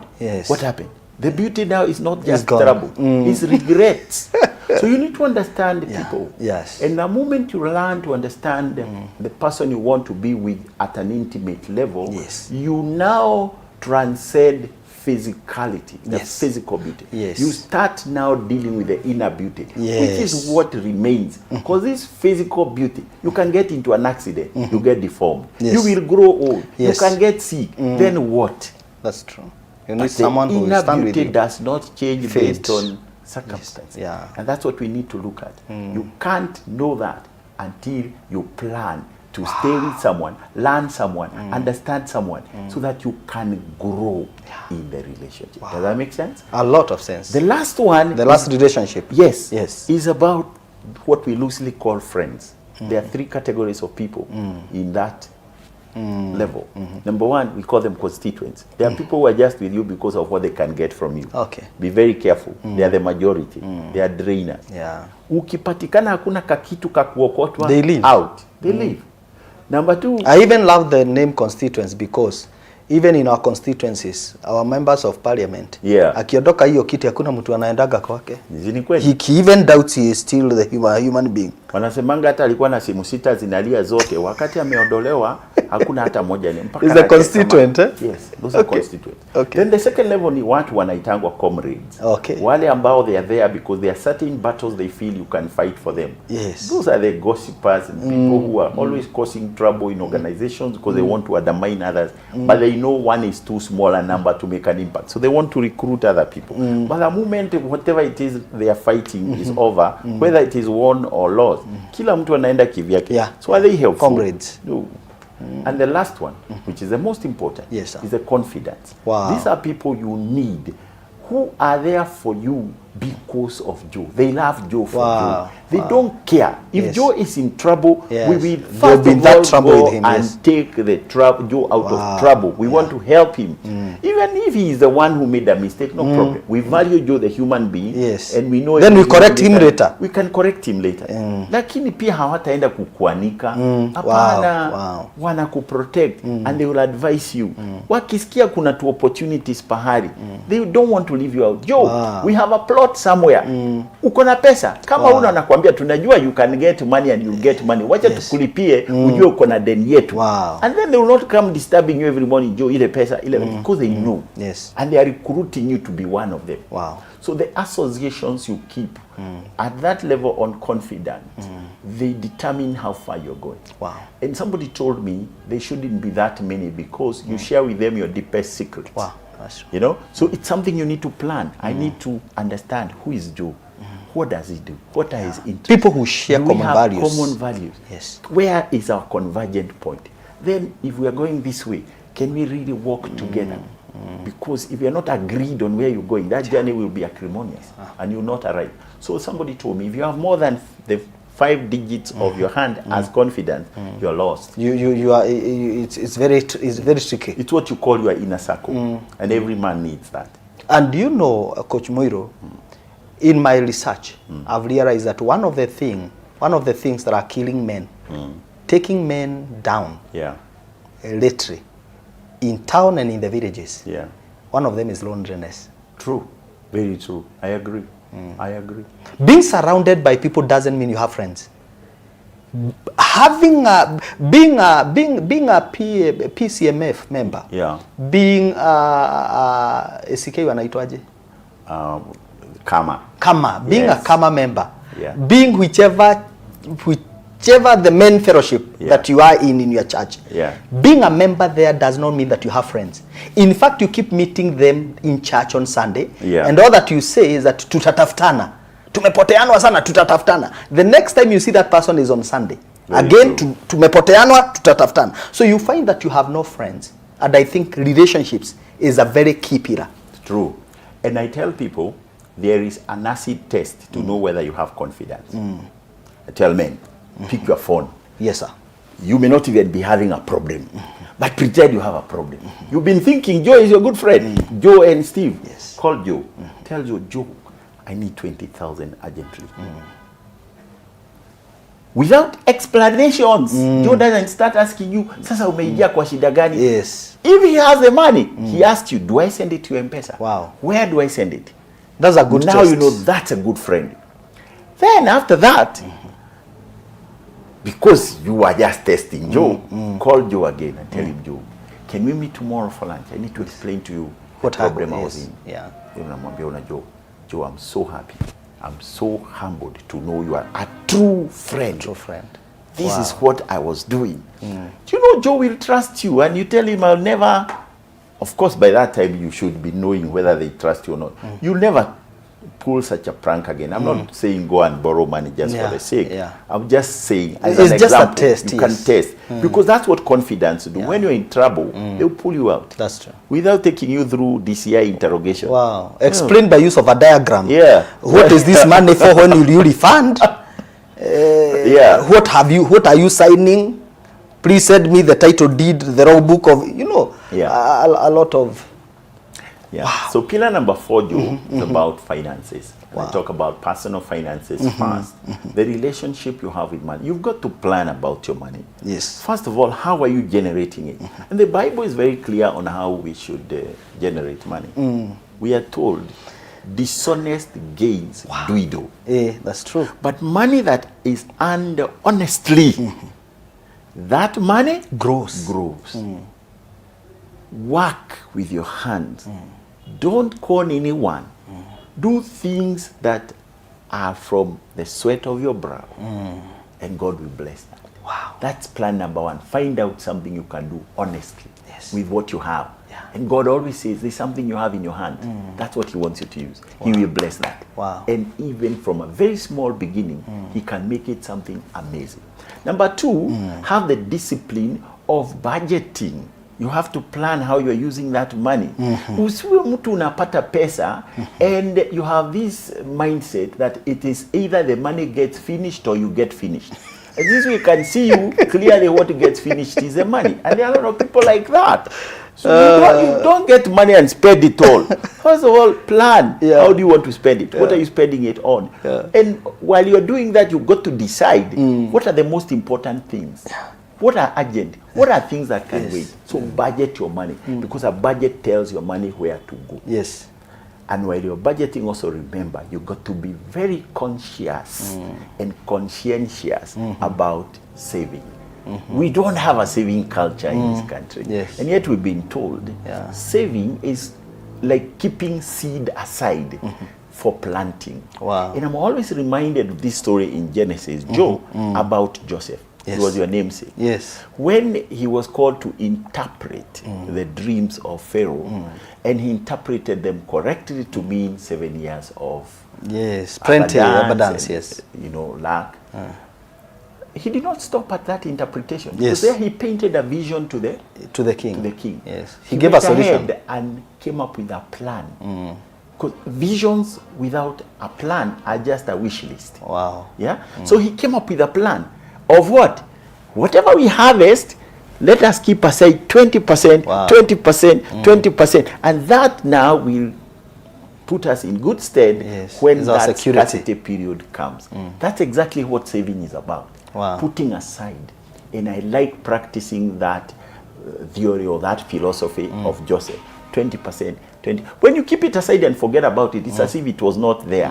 what happened? The beauty now is not just trouble, it's regrets. So you need to understand people. Yes. And the moment you learn to understand the person you want to be with at an intimate level, you now transcend physicality, the physical beauty. Yes. You start now dealing with the inner beauty, Yes. which is what remains. Because this physical beauty, you can get into an accident, you get deformed. Yes. You will grow old, Yes. you can get sick. Then what? That's true. You need But someone the who will inner stand with beauty you. does not change Fade. based on circumstance. Yeah. And that's what we need to look at. You can't know that until you plan to stay with someone, learn someone, understand someone, so that you can grow in the relationship. Does that make sense? A lot of sense. The last one, The last relationship. yes, Yes. is about what we loosely call friends. There are three categories of people in that level. Number one, we call them constituents. There are people who are just with you because of what they can get from you. Okay. Be very careful. They are the majority. They are drainers. Yeah. Ukipatikana hakuna kakitu kakuokotwa, They leave. out. They leave. Number two, I even love the name constituents because even in our constituencies, our members of parliament, akiondoka hiyo kiti hakuna mtu anaendaga kwake. ni kweli. He even doubts he is still the human being. Wanasemanga hata alikuwa na simu 6 zinalia zote, wakati ameondolewa hakuna hata moja ni mpaka. Is a constituent, eh? Yes, those are constituents. Okay. Then the second level ni watu wanaitangwa comrades. Okay. Wale ambao they are there because there are certain battles they feel you can fight for them. Yes. Those are the gossipers and people who are always causing trouble in organizations because they want to undermine others, but they know one is too small a number to make an impact. So they want to recruit other people. But the moment whatever it is they are fighting is over, whether it is won or lost, kila mtu anaenda kivyake. Yeah. So are they helpful? Comrades. No. And the last one, which is the most important, Yes, sir. is the confidence. Wow. These are people you need who are there for you because of Joe. They love Joe for Joe. They don't care. If Joe is in trouble, we will first be in of that all trouble go with him, and take the Joe out of trouble. We want to help him. Even if he is the one who made a mistake, no problem. We value Joe the human being. Yes. And we know then we correct him later. We can correct him later. Lakini pia hawataenda kukuanika. Hapana. Wana kuprotect and they will advise you. Wakisikia kuna two opportunities pahali, they don't want to leave you out. Joe, we have a plot somewhere. Uko na pesa. Kama una nakwambia tunajua you can get money and you get money. Wacha tukulipie ujue uko na deni yetu. And then they will not come disturbing you every morning, Joe, ile pesa, ile because they know. Yes. And they are recruiting you to be one of them. Wow. So the associations you keep at that level on confidence, they determine how far you're going. Wow. And somebody told me there shouldn't be that many because you share with them your deepest secrets. Wow. That's true. You know, so it's something you need to plan. I need to understand who is Joe. What does he do? What are his interests? People who share Do we common have values. Common values. Yes. Where is our convergent point? Then, if we are going this way, can we really walk together? Because if you are not agreed on where you're going, that journey will be acrimonious and you'll not arrive. So somebody told me, if you have more than the 5 digits of your hand as confidence, you're lost. You are. It's very tricky. It's what you call your inner circle, and every man needs that. And you know, Coach Muiru, in my research, I've realized that one of the things that are killing men, taking men down, literally, in town and in the villages, one of them is loneliness. True, very true. I agree. I agree. Being surrounded by people doesn't mean you have friends. Being a PCMF member, being SK wanaitwaje? Kama, being a Kama member, being whichever the main fellowship that you are in your church. Being a member there does not mean that you have friends. In fact, you keep meeting them in church on Sunday, and all that you say is that tutatafutana. Tumepoteanwa sana, tutatafutana. The next time you see that person is on Sunday. Again, tumepoteanwa, tutatafutana. So you find that you have no friends. And I think relationships is a very key pillar. True. And I tell people, there is an acid test to know whether you have confidence. I tell men, pick your phone. Yes, sir. You may not even be having a problem, but pretend you have a problem. You've been thinking Joe is your good friend. Joe and Steve. Yes. Call Joe. Tell Joe, I need 20,000 urgently. Without explanations. Joe doesn't start asking you, sasa umeingia kwa shida gani? Yes. If he has the money, he asks you, do I send it to your M-Pesa? Wow. Where do I send it? That's a good Now test. you know that's a good friend. Then after that, because you were just testing Joe, call Joe again and tell him, Joe, can we meet tomorrow for lunch? I need to explain to you What the problem happened? I was Yes. in. Yeah. Unamwambia, Joe, I'm so happy. I'm so humbled to know you are a true friend. True friend. This Wow. is what I was doing. Do you know Joe will trust you, and you tell him, I'll never. Of course, by that time you should be knowing whether they trust you or not. You'll never pull such a prank again. I'm not saying go and borrow money just Yeah, for the sake. yeah. I'm just saying as It's an just a example, test, you yes. can test because that's what confidence do. Yeah. When you're in trouble, they'll pull you out. That's true. Without taking you through DCI interrogation. Wow. Explain by use of a diagram. Yeah. What is this money for? When will you refund? Yeah. What are you signing? Please send me the title deed, the raw book of, Yeah. a lot of. Yeah. So pillar number 4, Joe, is about finances. Wow. I talk about personal finances first. The relationship you have with money. You've got to plan about your money. Yes. First of all, how are you generating it? And the Bible is very clear on how we should generate money. We are told dishonest gains dwindle. That's true. But money that is earned honestly, that money Grows. Work with your hands. Don't con anyone. Do things that are from the sweat of your brow, and God will bless that. Wow. That's plan number 1. Find out something you can do honestly Yes. with what you have. Yeah. And God always says there's something you have in your hand. That's what He wants you to use. He will bless that. Wow. And even from a very small beginning, He can make it something amazing. Number 2, have the discipline of budgeting. You have to plan how you're using that money. Usiwe mtu unapata pesa and you have this mindset that it is either the money gets finished or you get finished. And this we can see you clearly what gets finished is the money. And there are a lot of people like that. So you don't get money and spend it all. First of all, plan. Yeah. How do you want to spend it? What are you spending it on? Yeah. And while you're doing that, you've got to decide what are the most important things. What are urgent? What are things that can wait? So budget your money because a budget tells your money where to go. Yes. And while you're budgeting, also remember, you've got to be very conscious and conscientious about saving. We don't have a saving culture in this country. Yes. And yet we've been told saving is like keeping seed aside for planting. Wow. And I'm always reminded of this story in Genesis, Joe, about Joseph. Yes. He was your namesake. Yes. When he was called to interpret the dreams of Pharaoh, and he interpreted them correctly to mean 7 years of Yes. Plenty abundance. and, Yes. lack. He did not stop at that interpretation. Yes. Because there he painted a vision to the king. to the king. Yes. He gave went a solution. ahead and came up with a plan. Because visions without a plan are just a wish list. Wow. Yeah. So he came up with a plan of what? Whatever we harvest, let us keep aside 20%, Wow. 20%, 20%. And that now will put us in good stead Yes. when It's our that security. scarcity period comes. That's exactly what saving is about. Wow. Putting aside. And I like practicing that theory or that philosophy of Joseph. 20%, 20. When you keep it aside and forget about it, it's as if it was not there.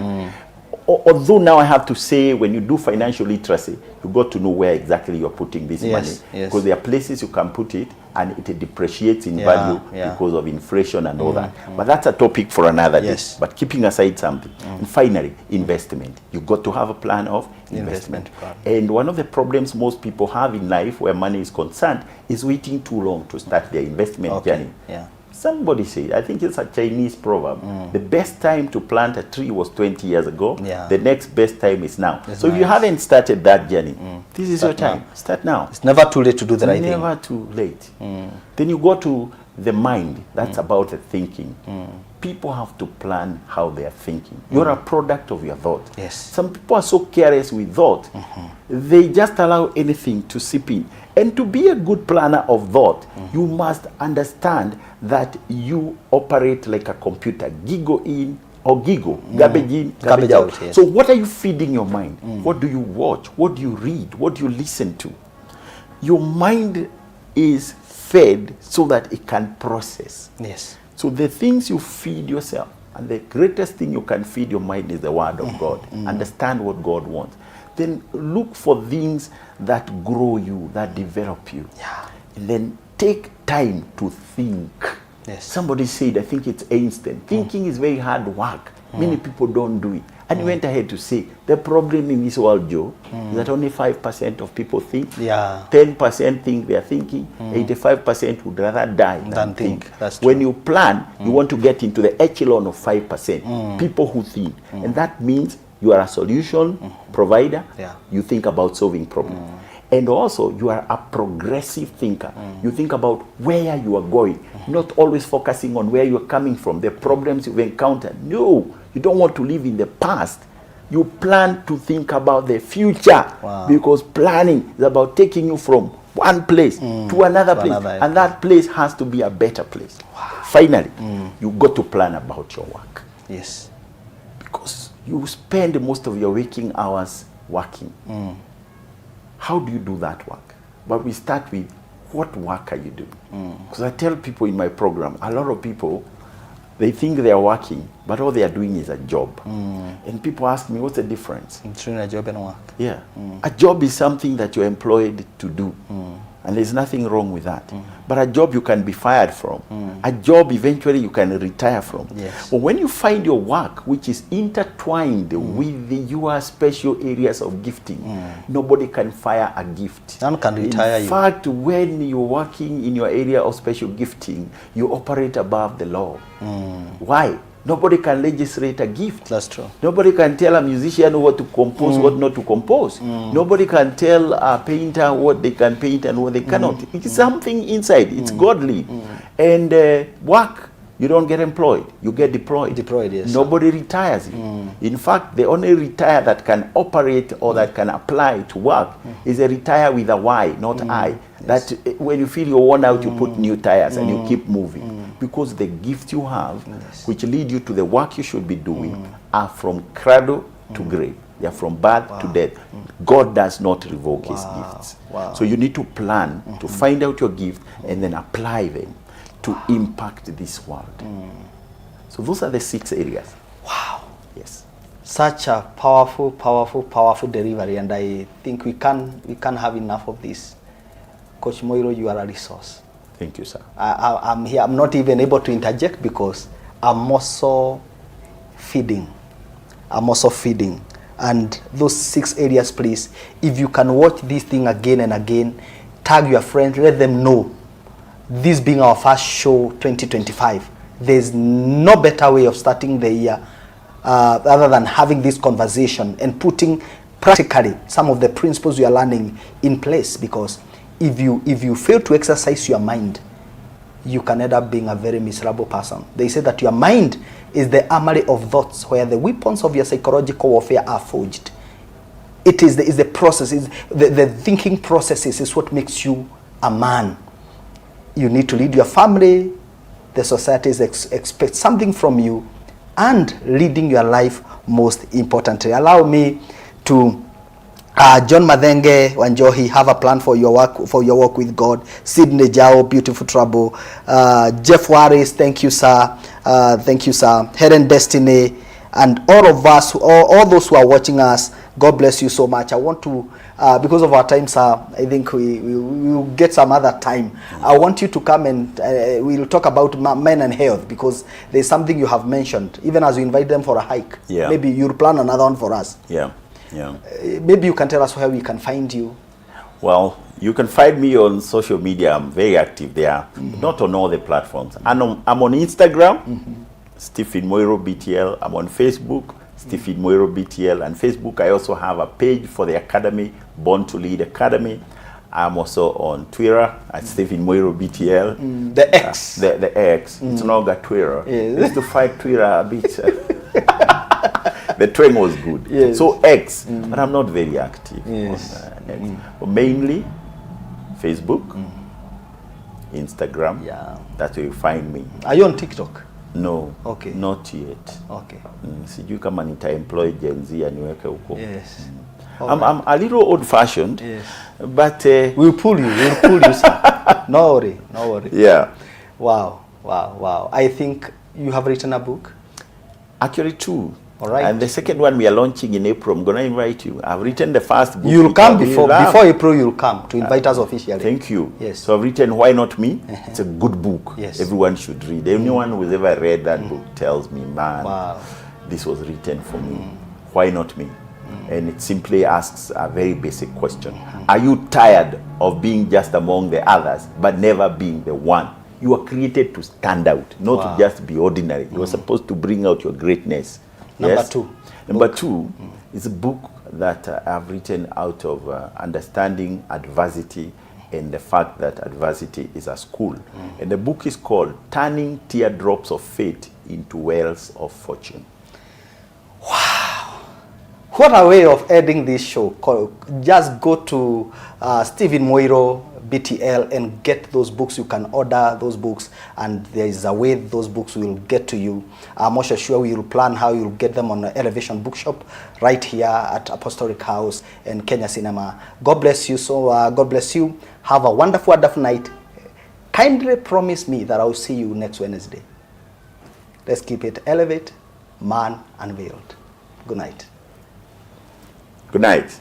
Although now I have to say, when you do financial literacy, you got to know where exactly you're putting this Yes, money. yes. Because there are places you can put it and it depreciates in Yeah, value yeah. because of inflation and all that. But that's a topic for another Yes. day. But keeping aside something. And finally, investment. You've got to have a plan of Investment investment. plan. And one of the problems most people have in life where money is concerned is waiting too long to start their investment journey. Yeah. Somebody said, I think it's a Chinese proverb, the best time to plant a tree was 20 years ago. Yeah. The next best time is now. That's so if you nice. haven't started that journey, this is Start your time. now. Start now. It's never too late to do the right thing. Never too late. Then you go to the mind. That's about the thinking. People have to plan how they are thinking. You're a product of your thought. Yes. Some people are so careless with thought. They just allow anything to seep in. And to be a good planner of thought, you must understand that you operate like a computer. Giggle in or giggle. Garbage in, garbage out. Yes. So what are you feeding your mind? What do you watch? What do you read? What do you listen to? Your mind is fed so that it can process. Yes. So the things you feed yourself And the greatest thing you can feed your mind is the word of God. Understand what God wants. Then look for things that grow you, that develop you. Yeah. And then take time to think. Yes. Somebody said, I think it's Einstein, thinking is very hard work. Many people don't do it. And he went ahead to say, the problem in this world, Joe, is that only 5% of people think. Yeah. 10% think they are thinking. 85% would rather die than think. That's true. When you plan, you want to get into the echelon of 5%. People who think. And that means you are a solution provider. Yeah. You think about solving problems. And also, you are a progressive thinker. You think about where you are going, not always focusing on where you are coming from, the problems you've encountered. No, you don't want to live in the past. You plan to think about the future. Wow. Because planning is about taking you from one place to another place. And that place has to be a better place. Wow. Finally, you got to plan about your work. Yes. Because you spend most of your waking hours working. How do you do that work? But we start with, what work are you doing? Because I tell people in my program, a lot of people, they think they are working, but all they are doing is a job. And people ask me, what's the difference? Between a job and work. Yeah. A job is something that you're employed to do. And there's nothing wrong with that. But a job you can be fired from. A job eventually you can retire from. Yes. But when you find your work, which is intertwined with your special areas of gifting, nobody can fire a gift. None can retire you. In fact, when you're working in your area of special gifting, you operate above the law. Why? Nobody can legislate a gift. That's true. Nobody can tell a musician what to compose, what not to compose. Nobody can tell a painter what they can paint and what they cannot. It's something inside. It's godly. And work, you don't get employed. You get deployed. Deployed, yes. Nobody retires you. In fact, the only retire that can operate or that can apply to work is a retire with a Y, not I. Yes. That when you feel you're worn out, you put new tires and you keep moving. Because the gifts you have, which lead you to the work you should be doing, are from cradle to grave. They are from birth to death. God does not revoke his gifts. So you need to plan to find out your gift and then apply them to impact this world. So those are the 6 areas. Wow. Yes. Such a powerful, powerful, powerful delivery, and I think we can't have enough of this. Coach Muiru, you are a resource. Thank you, sir. I'm here. I'm not even able to interject because I'm also feeding. And those 6 areas, please, if you can watch this thing again and again, tag your friends, let them know. This being our first show 2025, there's no better way of starting the year other than having this conversation and putting practically some of the principles you are learning in place, because if you fail to exercise your mind, you can end up being a very miserable person. They say that your mind is the armory of thoughts where the weapons of your psychological warfare are forged. It is the process, the thinking processes is what makes you a man. You need to lead your family, the society expect something from you, and leading your life most importantly. Allow me to John Madenge Wanjohi, have a plan for your work with God. Sidney Jao, beautiful trouble. Jeff Warris, thank you, sir. Thank you, sir. Helen Destiny, and all of us, all those who are watching us, God bless you so much. I want to, because of our time, sir, I think we will get some other time. I want you to come and we'll talk about men and health, because there's something you have mentioned. Even as we invite them for a hike, maybe you'll plan another one for us. Yeah. Maybe you can tell us where we can find you. Well, you can find me on social media. I'm very active there, not on all the platforms. I'm on Instagram, Stephen Muiru BTL. I'm on Facebook, Stephen Muiru BTL. And Facebook, I also have a page for the Academy, Born to Lead Academy. I'm also on Twitter at Stephen Muiru BTL. The X. The X. It's not got Twitter. Yes. I used to fight Twitter a bit. The train was good. Yes. So X, but I'm not very active Yes. on X. But mainly Facebook, Instagram. Yeah. That's where you find me. Are you on TikTok? No. Okay. Not yet. Okay. Sijui kama nita-employ Gen Z aniweke huko. Yes. I'm a little old-fashioned, Yes. but We'll pull you, sir. No worry. yeah. Wow. I think you have written a book. Actually, two. All right. And the second one we are launching in April. I'm going to invite you. I've written the first book. You'll come before Love. April. You'll come to invite us officially. Thank you. Yes. So I've written Why Not Me? It's a good book. Yes. Everyone should read. Anyone who's ever read that book tells me, man, Wow. this was written for me. Why not me? And it simply asks a very basic question. Are you tired of being just among the others, but never being the one? You were created to stand out, not Wow. to just be ordinary. You were supposed to bring out your greatness. Number Yes? two. Number two is a book that I've written out of understanding adversity and the fact that adversity is a school. And the book is called Turning Teardrops of Fate into Wells of Fortune. What a way of ending this show. Just go to Stephen Muiru, BTL, and get those books. You can order those books, and there is a way those books will get to you. I'm also sure we will plan how you'll get them on the Elevation Bookshop right here at Apostolic House and Kenya Cinema. God bless you. God bless you. Have a wonderful, wonderful night. Kindly promise me that I'll see you next Wednesday. Let's keep it Elevate, Man Unveiled. Good night. Good night.